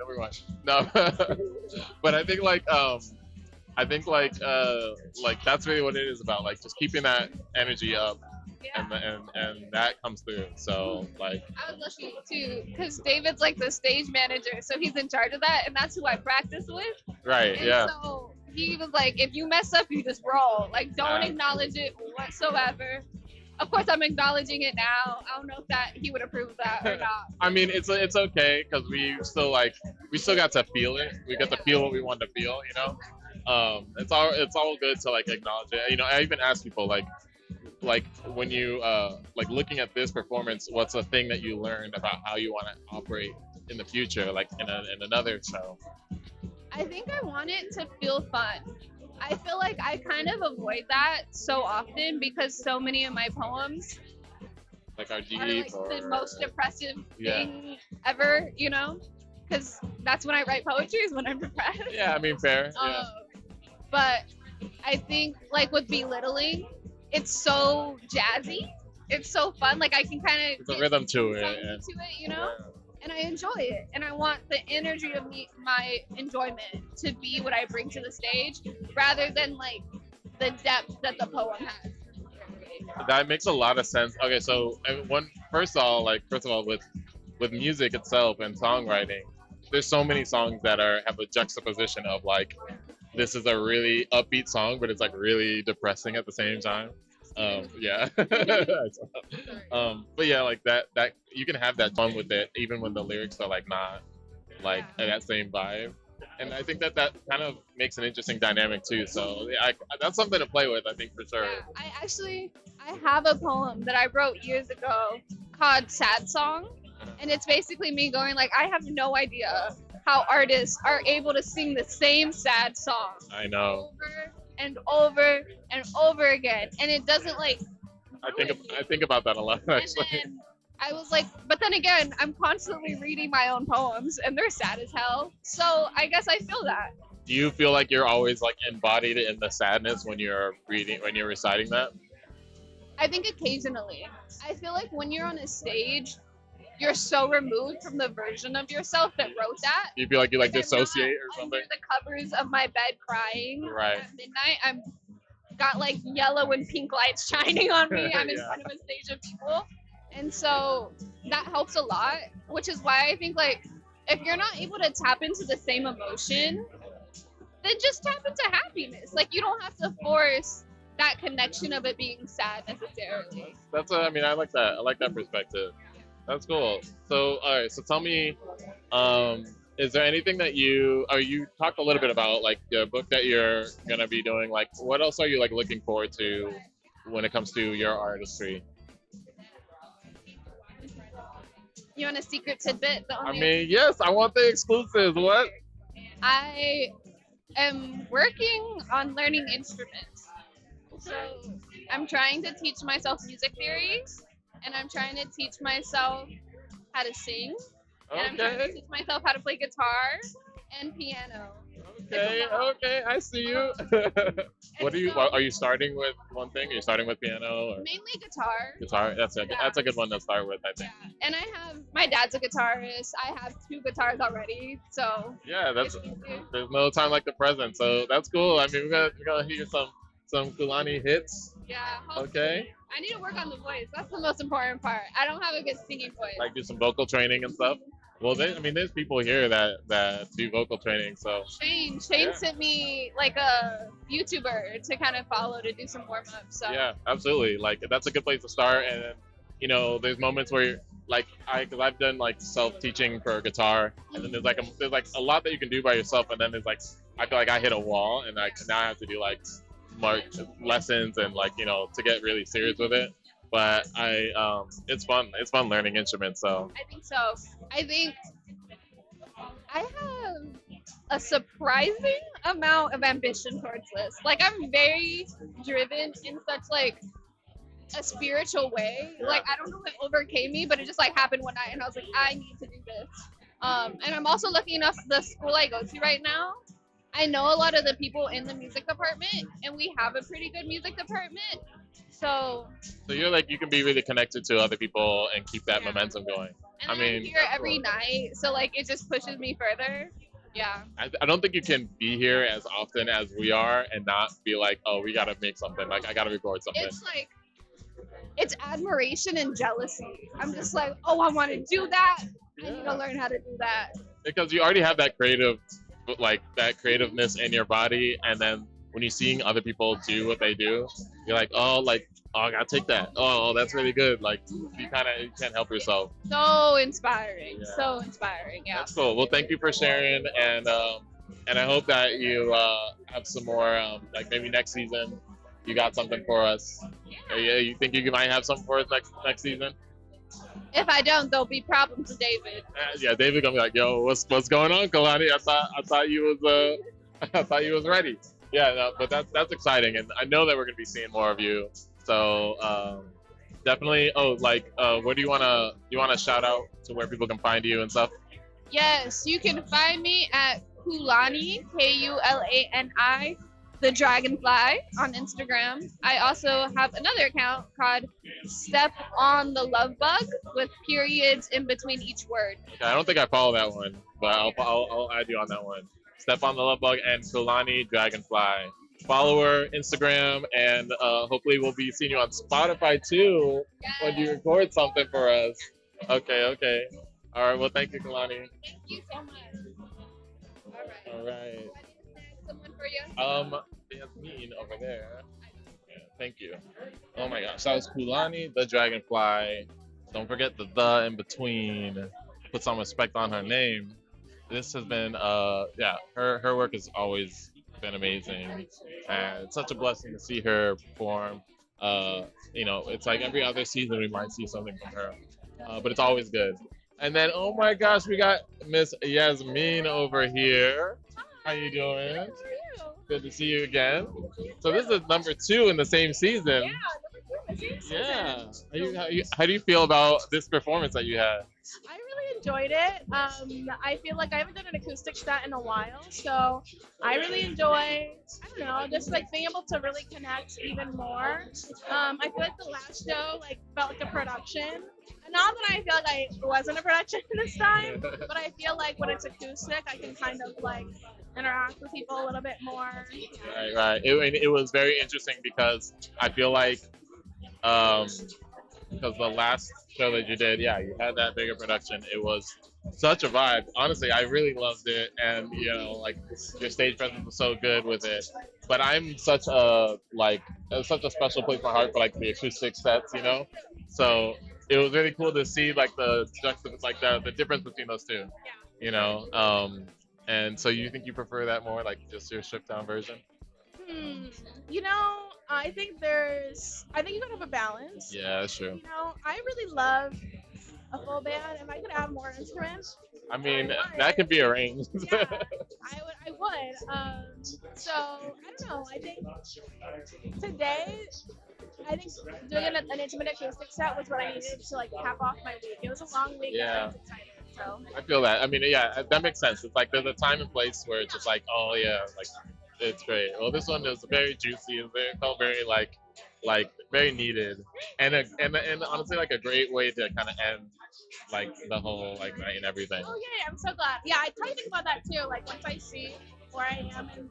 No, but I think like that's really what it is about. Like just keeping that energy up. Yeah. And that comes through. So like I was lucky too, because David's like the stage manager, so he's in charge of that, and that's who I practice with. Right. And yeah. So he was like, if you mess up, you just roll. Like don't acknowledge it whatsoever. Of course, I'm acknowledging it now. I don't know if that he would approve of that or not. I mean, it's okay because we still got to feel it. We got to feel what we want to feel. You know, it's all good to like acknowledge it. You know, I even ask people like when you like looking at this performance, what's a thing that you learned about how you want to operate in the future, like in another show? I think I want it to feel fun. I feel like I kind of avoid that so often because so many of my poems like are deep are like or the most depressive thing ever, you know, because that's when I write poetry, is when I'm depressed. Yeah, I mean, fair. Yeah. But I think like with belittling, it's so jazzy. It's so fun. Like I can kind of the rhythm to it, you know. Yeah. And I enjoy it. And I want the energy of my enjoyment to be what I bring to the stage, rather than like the depth that the poem has. That makes a lot of sense. Okay, so first of all, with music itself and songwriting, there's so many songs that have a juxtaposition of like, this is a really upbeat song, but it's like really depressing at the same time. Yeah. But yeah, like that you can have that fun with it, even when the lyrics are like not like that same vibe. And I think that kind of makes an interesting dynamic too. So that's something to play with, I think, for sure. Yeah, I have a poem that I wrote years ago called Sad Song. And it's basically me going like, I have no idea how artists are able to sing the same sad song. I know. Over and over and over again, and it doesn't like. I think about that a lot actually. And then I was like, but then again, I'm constantly reading my own poems, and they're sad as hell. So I guess I feel that. Do you feel like you're always like embodied in the sadness when you're reciting that? I think occasionally. I feel like when you're on a stage, you're so removed from the version of yourself that wrote that. You feel like you like dissociate or something? Under the covers of my bed crying right. At midnight. I'm got like yellow and pink lights shining on me. I'm in front of a stage of people. And so that helps a lot, which is why I think like if you're not able to tap into the same emotion, then just tap into happiness. Like you don't have to force that connection of it being sad necessarily. I mean, I like that. I like that perspective. That's cool. So, all right. So tell me, is there anything that you talked a little bit about, like the book that you're going to be doing, like what else are you like looking forward to when it comes to your artistry? You want a secret tidbit? Yes, I want the exclusives. What? I am working on learning instruments. So I'm trying to teach myself music theory. And I'm trying to teach myself how to sing. Okay. And I'm trying to teach myself how to play guitar and piano. Okay, I see you. Are you starting with one thing? Are you starting with piano? Or? Mainly guitar. Guitar, that's a good one to start with, I think. Yeah. And my dad's a guitarist. I have 2 guitars already, so. Yeah, there's no time like the present, so that's cool. I mean, we're gonna hear some Kulani hits. Yeah. Okay. I need to work on the voice. That's the most important part. I don't have a good singing voice. Like do some vocal training and stuff. Well, there's people here that do vocal training. So Shane sent me like a YouTuber to kind of follow to do some warm up. So yeah, absolutely. Like that's a good place to start. And then, there's moments where I've done like self-teaching for guitar, and then there's like a lot that you can do by yourself, and then there's like I feel like I hit a wall, and now I have to do like more lessons and to get really serious with it. But it's fun learning instruments. So I think so. I think I have a surprising amount of ambition towards this. Like I'm very driven in such like a spiritual way. Like I don't know what overcame me, but it just like happened one night and I was like, I need to do this. And I'm also lucky enough the school I go to right now, I know a lot of the people in the music department and we have a pretty good music department. So you're like, you can be really connected to other people and keep that momentum going. and I'm here every night, so like it just pushes me further. Yeah. I don't think you can be here as often as we are and not be like, oh, we gotta make something. Like I gotta record something. It's like it's admiration and jealousy. I'm just like, oh, I want to do that. I need to learn how to do that. Because you already have that creative, like that creativeness in your body, and then when you're seeing other people do what they do, you're like, oh, I gotta take that. Oh, that's really good. Like you can't help yourself. So inspiring. Yeah. So inspiring. Yeah. That's cool. Well, thank you for sharing, and I hope that you have some more, like maybe next season, you got something for us. Yeah. You think you might have something for us next season? If I don't, there'll be problems with David. Yeah, David gonna be like, yo, what's going on, Kulani? I thought you was ready. Yeah, no, but that's exciting, and I know that we're gonna be seeing more of you. So definitely. Oh, what do you wanna shout out to where people can find you and stuff? Yes, you can find me at Kulani, Kulani, the Dragonfly on Instagram. I also have another account called Step on the Love Bug with periods in between each word. Okay, I don't think I follow that one, but I'll add you on that one. Step on the Love Bug and Kulani Dragonfly. Follow her Instagram, and hopefully we'll be seeing you on Spotify too when you record something for us. Okay. All right. Well, thank you, Kulani. Thank you so much. All right. Someone for you? Yasmine over there. Yeah, thank you. Oh my gosh, that was Kulani the Dragonfly. Don't forget the in between. Put some respect on her name. This has been her work has always been amazing, and it's such a blessing to see her perform. It's like every other season we might see something from her, but it's always good. And then, oh my gosh, we got Miss Yasmine over here. How you doing? Good to see you again. So this is number 2 in the same season. Yeah. How do you feel about this performance that you had? I really enjoyed it. I feel like I haven't done an acoustic set in a while, so I really enjoy, just like being able to really connect even more. I feel like the last show felt like a production. Not that I feel like I wasn't a production this time, but I feel like when it's acoustic, I can kind of interact with people a little bit more. Right. It was very interesting because I feel like because the last show that you did, you had that bigger production. It was such a vibe. Honestly, I really loved it, and your stage presence was so good with it. But I'm such a special place in my heart for the acoustic sets, So it was really cool to see the difference between those two, And so you think you prefer that more, just your stripped down version? I think you gotta have a balance. Yeah, that's true. I really love a full band. If I could add more instruments, I mean, that could be arranged. Yeah, I would. So I don't know. I think today, doing an intimate acoustic set was what I needed to cap off my week. It was a long week. Yeah. And I was excited. So I feel that. I mean, yeah, that makes sense. It's there's a time and place where it's just oh yeah, it's great. Well, this one is very juicy. It felt very very needed, and honestly a great way to kind of end the whole night and everything. Oh yeah, I'm so glad. Yeah, I try to think about that too. Once I see where I am in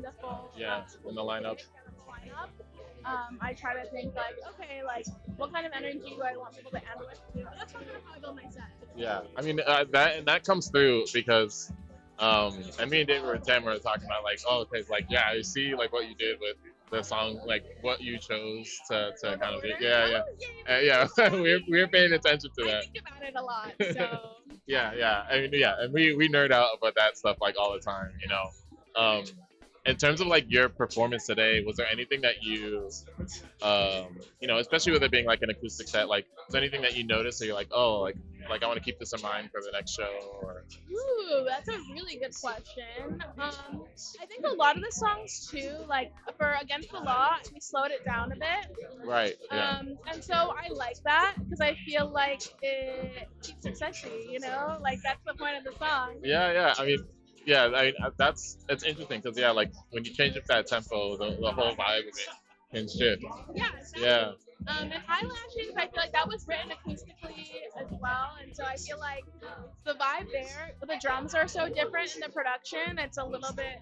the full in the lineup. I try to think okay, what kind of energy do I want people to end with? That's kind of how I build my set. Yeah, I mean that comes through because and me and David were talking about I see what you did with the song, what you chose to kind of do. Yeah. we're paying attention to that. I think about it a lot. So yeah. I mean, and we nerd out about that stuff all the time, in terms of like your performance today, was there anything that you, you know, especially with it being like an acoustic set, like, is there anything that you noticed that you're like, oh, like I want to keep this in mind for the next show? Or Ooh, that's a really good question. I think a lot of the songs too, like for Against the Law, we slowed it down a bit. right? Yeah. And so I like that because I feel like it keeps it sexy, you know? Like that's the point of the song. Yeah. I mean, it's interesting because like when you change up that tempo, the whole vibe of it can shift. Yeah. Exactly. Yeah. And Eyelashes, I feel like that was written acoustically as well, and so I feel like the vibe there, the drums are so different in the production. It's a little bit,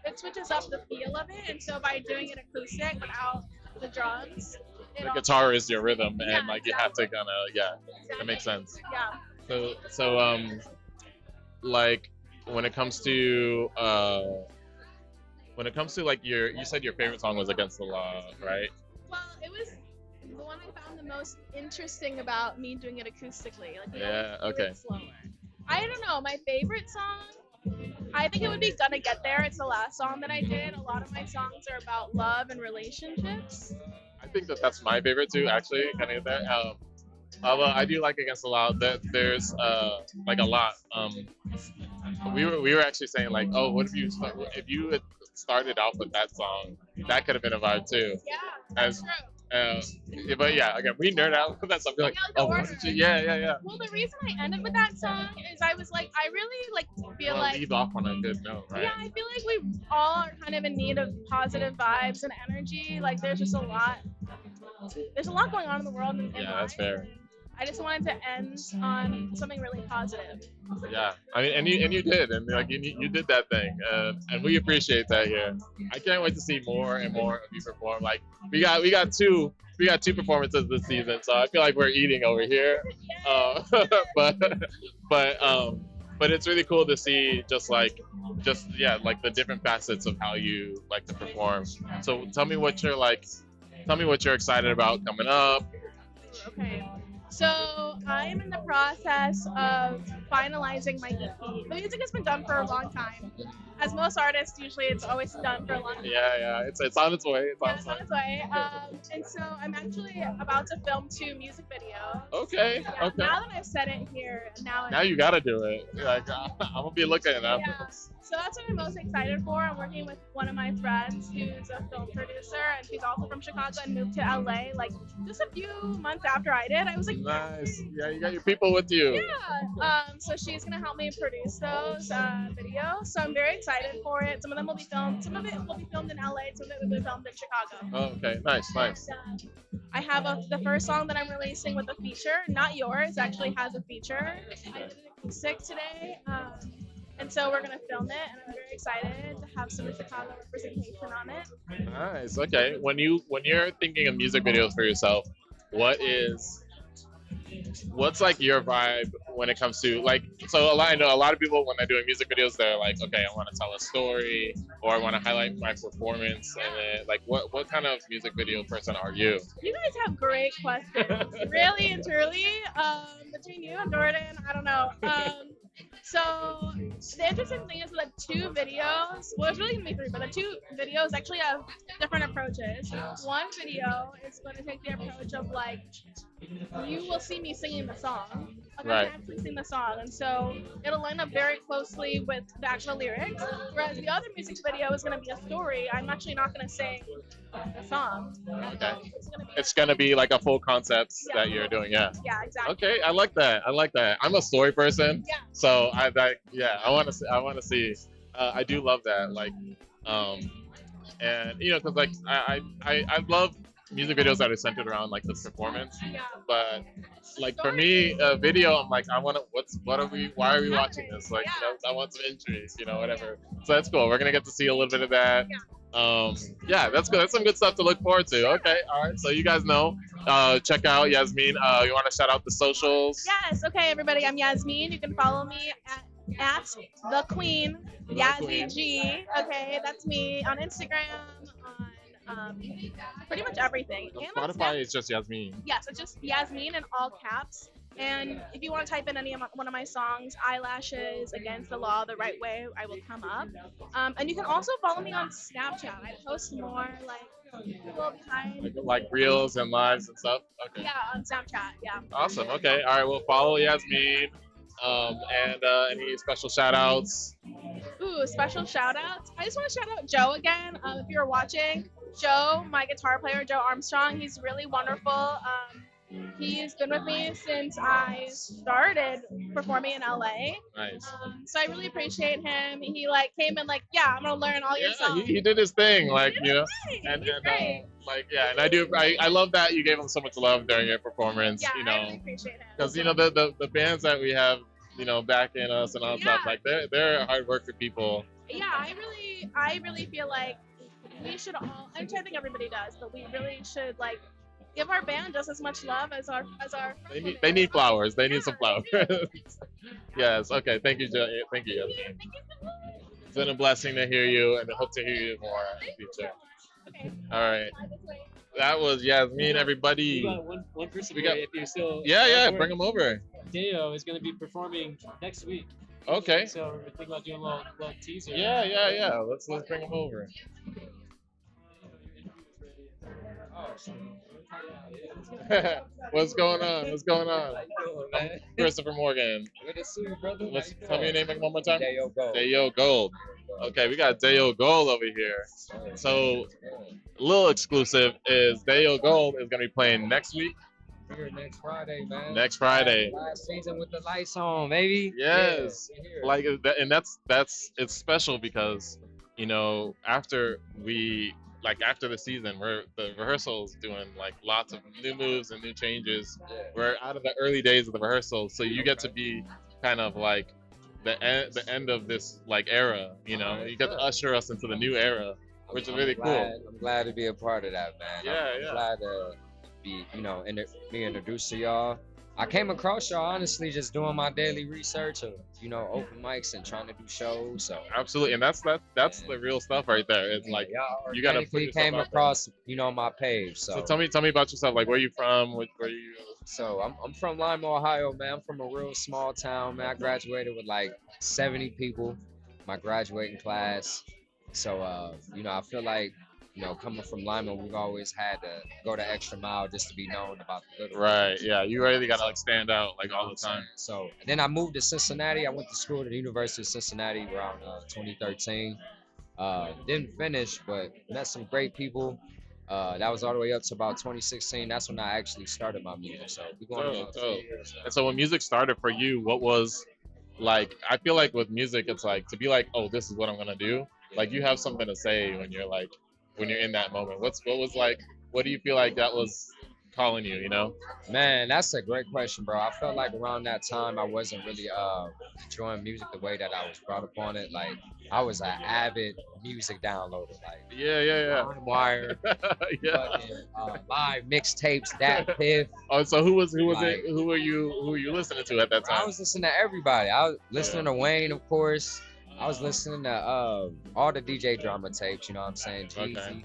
it switches up the feel of it, and so by doing it acoustic without the drums, The guitar is your rhythm, and like you have to kind of that makes sense. Yeah. So like when it comes to like you said your favorite song was Against the Law, right? Well, it was the one I found the most interesting about me doing it acoustically. Like, Yeah, do it okay. slower. I don't know. My favorite song, I think it would be Gonna Get There. It's the last song that I did. A lot of my songs are about love and relationships. I think that's my favorite too, actually. Kind of that. Although I do like Against the Law, there's like a lot. We were actually saying like, oh, what if you had started off with that song, that could have been a vibe too. Yeah, that's true. But yeah, again, we nerd out with that stuff. We're like, oh, why don't you? Yeah. Well, the reason I ended with that song is I was like, I really like feel like leave off on a good note, right? Yeah, I feel like we all are kind of in need of positive vibes and energy. Like there's just a lot. There's a lot going on in the world. Yeah, that's fair. I just wanted to end on something really positive. Yeah, I mean, and you did, and like you did that thing, and we appreciate that here. I can't wait to see more and more of you perform. Like we got two performances this season, so I feel like we're eating over here. But it's really cool to see just like the different facets of how you like to perform. So tell me what you're excited about coming up. Okay. So I'm in the process of finalizing my EP. The music has been done for a long time. As most artists, usually it's always done for a long time. Yeah, it's on its way. It's on its way. And so I'm actually about to film 2 music videos. Okay. Yeah, Okay. Now that I've said it here, Now you gotta do it. Like I'm gonna be looking at that. Yeah. So that's what I'm most excited for. I'm working with one of my friends who's a film producer, and she's also from Chicago and moved to LA like just a few months after I did. I was like, nice. Yeah, you got your people with you. Yeah. So she's gonna help me produce those videos. So I'm very excited for it. Some of them will be filmed. Some of it will be filmed in LA. Some of it will be filmed in Chicago. Oh, okay. Nice. And, I have the first song that I'm releasing with a feature. Not Yours actually has a feature. I did an acoustic today. And so we're gonna film it, and I'm very excited to have some Chicago representation on it. Nice. Okay. When you're thinking of music videos for yourself, what's like your vibe when it comes to like? So I know a lot of people when they're doing music videos, they're like, okay, I want to tell a story, or I want to highlight my performance, and then like, what kind of music video person are you? You guys have great questions. Really and truly, between you and Jordyn, I don't know. So the interesting thing is that 2 videos, well, it's really gonna be 3, but the 2 videos actually have different approaches. One video is going to take the approach of like, you will see me singing the song. Like I can actually sing the song, and so it'll line up very closely with the actual lyrics. Whereas the other music video is going to be a story. I'm actually not going to sing the song. Okay. It's gonna be like a full concept that you're doing. Yeah. Yeah, exactly. Okay, I like that. I'm a story person. Yeah. So I want to see. I do love that. Like, and because like I love music videos that are centered around like the performance. Yeah. But like for me, a video, I'm like, why are we watching this? Like, I want some injuries, whatever. So that's cool. We're gonna get to see a little bit of that. Yeah, that's good. That's some good stuff to look forward to. Okay, all right. So you guys know, check out Yasmine. You want to shout out the socials? Yes. Okay, everybody. I'm Yasmine. You can follow me at the Queen Yazzie G. Okay, that's me on Instagram, on pretty much everything. And on Spotify is just Yasmine. Yes, it's just Yasmine in all caps. And if you want to type in one of my songs, Eyelashes, Against the Law, The Right Way, I will come up. And you can also follow me on Snapchat. I post more like a little behind. Like reels and lives and stuff. Okay. Yeah, on Snapchat. Yeah. Awesome. Okay. All right. We'll follow Yasmine. And any special shout outs? Ooh, special shout outs. I just want to shout out Joe again. If you're watching, Joe, my guitar player, Joe Armstrong, he's really wonderful. He's been with me since I started performing in LA. Nice. So I really appreciate him. He like came and like, yeah, I'm gonna learn all your songs. He did his thing, like, He you know, did his and thing. He's great. like, yeah, and I love that you gave him so much love during your performance, Yeah, you I know, really appreciate him. because you know the bands that we have, you know, backing us and all stuff, like they're hard working people. Yeah, I really feel like we should all. I think everybody does, but we really should like give our band just as much love as our. They need flowers. They need some flowers. Yes. Okay. Thank you, Joe. Thank you. Thank you so much. It's been a blessing to hear you, and I hope to hear you more in the future. Okay. All right. That was Yasmine, everybody. We got one person We here, got- if you're still. Yeah, bring them over. Daylo is going to be performing next week. Okay. So we're thinking about doing a little teaser. Yeah. Let's bring them over. What's going on? Christopher Morgan. Good to see you, brother. Tell me your name one more time. Daylo Gold. Daylo Gold. Okay, we got Daylo Gold over here. So, a little exclusive is Daylo Gold is going to be playing next week. Here next Friday, man. Next Friday. Last season with the lights on, baby. Yes. Yeah, we're here. Like, and that's it's special because, you know, after the season, the rehearsals doing like lots of new moves and new changes. Yeah. We're out of the early days of the rehearsals, so you get to be kind of like the end of this like era. You know, you get to usher us into the new era, which is really cool. I'm glad to be a part of that, man. I'm glad to be, you know, be introduced to y'all. I came across y'all honestly just doing my daily research of, you know, open mics and trying to do shows. So absolutely, and that's the real stuff right there. It's like y'all you gotta put organically yourself came out across, you know, my page. So tell me about yourself. Like, where you from? Where you? So I'm from Lima, Ohio, man. I'm from a real small town, man. I graduated with like 70 people, my graduating class. So you know, I feel like, you know, coming from Lima, we've always had to go the extra mile just to be known about the little. Right. Yeah. You really gotta like stand out like all the time. So then I moved to Cincinnati. I went to school at the University of Cincinnati around 2013. Didn't finish, but met some great people. That was all the way up to about 2016. That's when I actually started my music. So we're going on 2 years. And so when music started for you, what was like? I feel like with music, it's like to be like, oh, this is what I'm gonna do. Like you have something to say when you're in that moment. What do you feel like that was calling you, you know? Man, that's a great question, bro. I felt like around that time I wasn't really enjoying music the way that I was brought up on it. Like I was an avid music downloader. Like yeah. Wire, live mixtapes, that piff. Oh, so who were you listening to at that time? I was listening to everybody. I was listening to Wayne, of course. I was listening to all the DJ drama tapes, you know what I'm saying? Jeezy,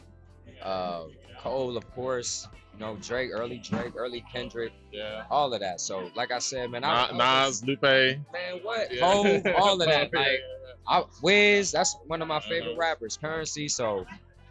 Cole, of course, you know, Drake, early Kendrick, all of that. So, like I said, man, Nas, Lupe. Man, what? Hov, all of that. Like, Wiz, that's one of my favorite rappers, Currency. So,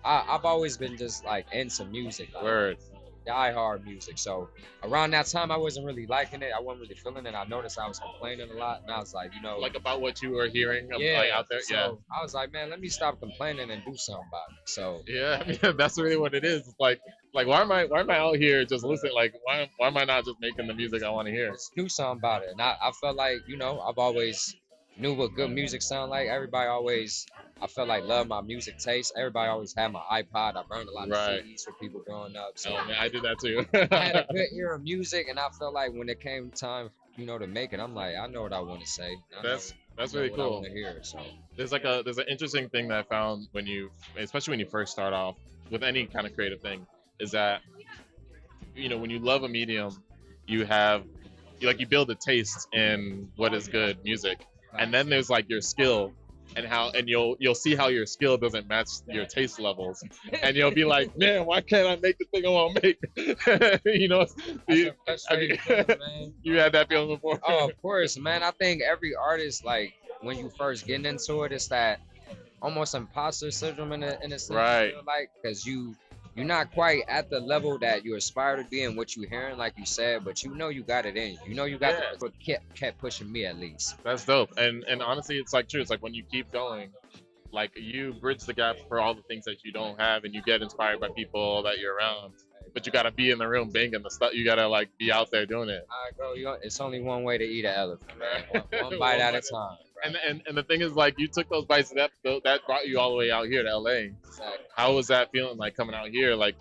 I've always been just like into music. Word. Die hard music. So around that time, I wasn't really liking it. I wasn't really feeling it. I noticed I was complaining a lot, and I was like, you know, like about what you were hearing like, out there. So I was like, man, let me stop complaining and do something about it. So yeah, I mean, that's really what it is. It's like why am I out here just listening? Like why am I not just making the music I want to hear? Just do something about it. And I felt like, you know, I've always knew what good music sound like. Everybody always, I felt like, loved my music taste. Everybody always had my iPod. I burned a lot of CDs for people growing up. So man, I did that too. I had a good ear of music, and I felt like when it came time, you know, to make it, I'm like, I know what I want to say. That's really cool. I want to hear. So there's an interesting thing that I found especially when you first start off with any kind of creative thing, is that, you know, when you love a medium, you build a taste in what is good music. And then there's like your skill and you'll see how your skill doesn't match your taste levels, and you'll be like, man, why can't I make the thing I want to make? You know, you had that feeling before? Oh, of course, man. I think every artist, like when you first getting into it, it's that almost imposter syndrome in a sense, Right. like because you're not quite at the level that you aspire to be and what you're hearing, like you said, but you know you got it in you. You know you got what kept pushing me at least. That's dope. And honestly, it's like true. It's like when you keep going, like you bridge the gap for all the things that you don't have, and you get inspired by people that you're around. But you gotta be in the room banging the stuff. You gotta like be out there doing it. All right, bro. It's only one way to eat an elephant, man. One bite at a time. And the thing is, like, you took those bites, that brought you all the way out here to LA. Exactly. How was that feeling, like coming out here? Like,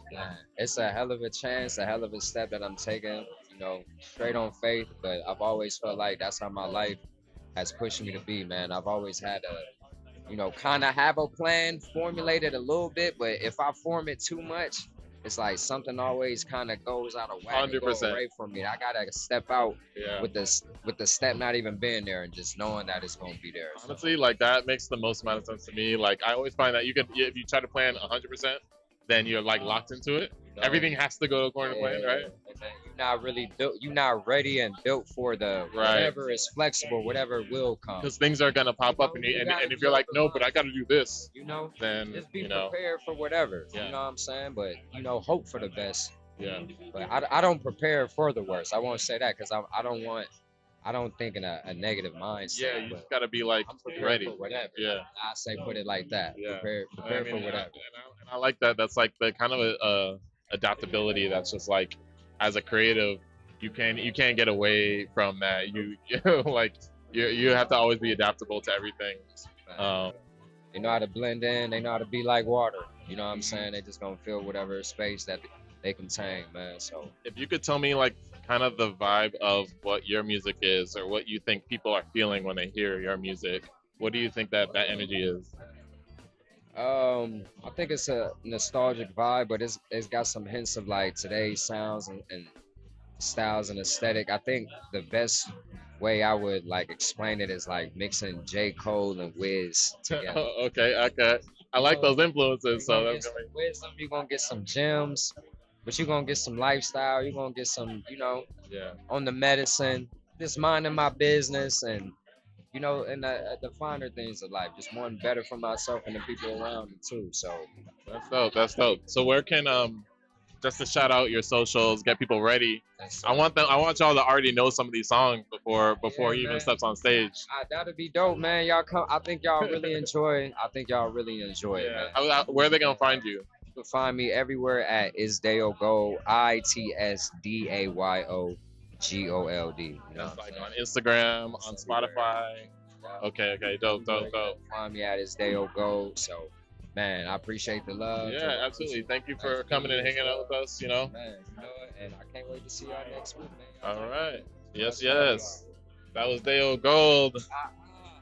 it's a hell of a chance, a hell of a step that I'm taking. You know, straight on faith. But I've always felt like that's how my life has pushed me to be, man. I've always had to, you know, kind of have a plan formulated a little bit, but if I form it too much, it's like something always kind of goes out of whack, 100%. away from me. I gotta step out Yeah. with the step not even being there and just knowing that it's gonna be there. So, honestly, like that makes the most amount of sense to me. Like, I always find that if you try to plan 100%, then you're like locked into it. Everything has to go according to plan, right? And then you're not really built. You're not ready and built for the whatever is flexible, whatever will come. Because things are gonna pop up, and if you're like, no, but I gotta do this, you know, then just be you know, prepared for whatever. Yeah. You know what I'm saying? But you know, hope for the best. Yeah. But I don't prepare for the worst. I won't say that because I don't think in a negative mindset. Yeah, you but just gotta be like I'm prepared ready. for whatever. Yeah. I say put it like that. Yeah. Prepare for whatever. And I like that. That's like the kind of a adaptability that's just like, as a creative, you can't get away from that. You like you have to always be adaptable to everything. They know how to blend in. They know how to be like water. You know what I'm saying? They just gonna fill whatever space that they contain, man. So if you could tell me like kind of the vibe of what your music is, or what you think people are feeling when they hear your music, what do you think that energy is? I think it's a nostalgic vibe, but it's got some hints of like today's sounds and styles and aesthetic. I think the best way I would like explain it is like mixing J. Cole and Wiz together. Okay. I like those influences. So that's wisdom, you're gonna get some gems, but you're gonna get some lifestyle. You're gonna get some, you know, on the medicine, just minding my business, and you know, and the finer things of life, just wanting better for myself and the people around me too. So that's dope. So where can just to shout out your socials, get people ready. I want y'all to already know some of these songs before he even steps on stage. That'd be dope, man. Y'all come. I think y'all really enjoy. I think y'all really enjoy it, man. Where are they gonna find you? You can find me everywhere at ItsDaylo, ItsDayogOld. You know, that's like on Instagram, on Spotify. Okay, dope. Find me at ItsDaylo. So, man, I appreciate the love. Yeah, absolutely. Thank you for coming and hanging out with us. You know. Man, you know it, and I can't wait to see y'all next week, man. All right. Yes. That was Daylo Gold.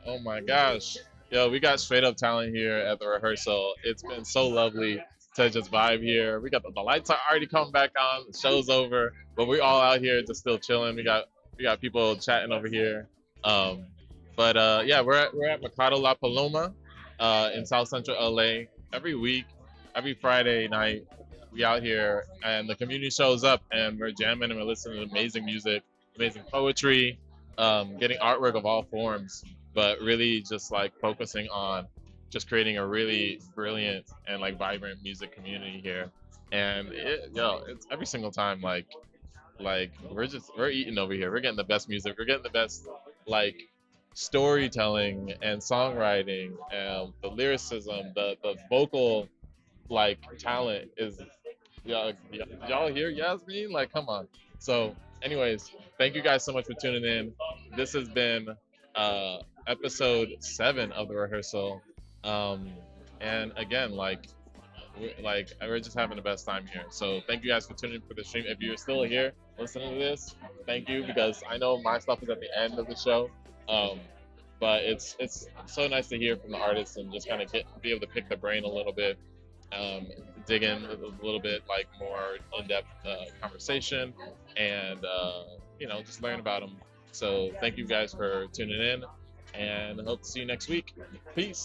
Oh my gosh. Yo, we got straight up talent here at the rehearsal. It's been so lovely to just vibe here. We got the lights are already coming back on. The show's over, but we're all out here just still chilling. We got people chatting over here. Yeah, we're at Mercado La Paloma in South Central LA. Every week, every Friday night, we out here, and the community shows up, and we're jamming and we're listening to amazing music, amazing poetry, getting artwork of all forms, but really just like focusing on just creating a really brilliant and like vibrant music community here. And it's every single time like we're eating over here. We're getting the best music. We're getting the best like storytelling and songwriting, and the lyricism, the vocal like talent is y'all hear Yasmine? Like, come on. So anyways, thank you guys so much for tuning in. This has been episode 7 of the rehearsal. And again, we're just having the best time here. So thank you guys for tuning in for the stream. If you're still here listening to this, thank you, because I know my stuff is at the end of the show. But it's so nice to hear from the artists and just kind of be able to pick the brain a little bit, dig in a little bit like more in-depth conversation, and just learn about them. So thank you guys for tuning in. And I hope to see you next week. Peace.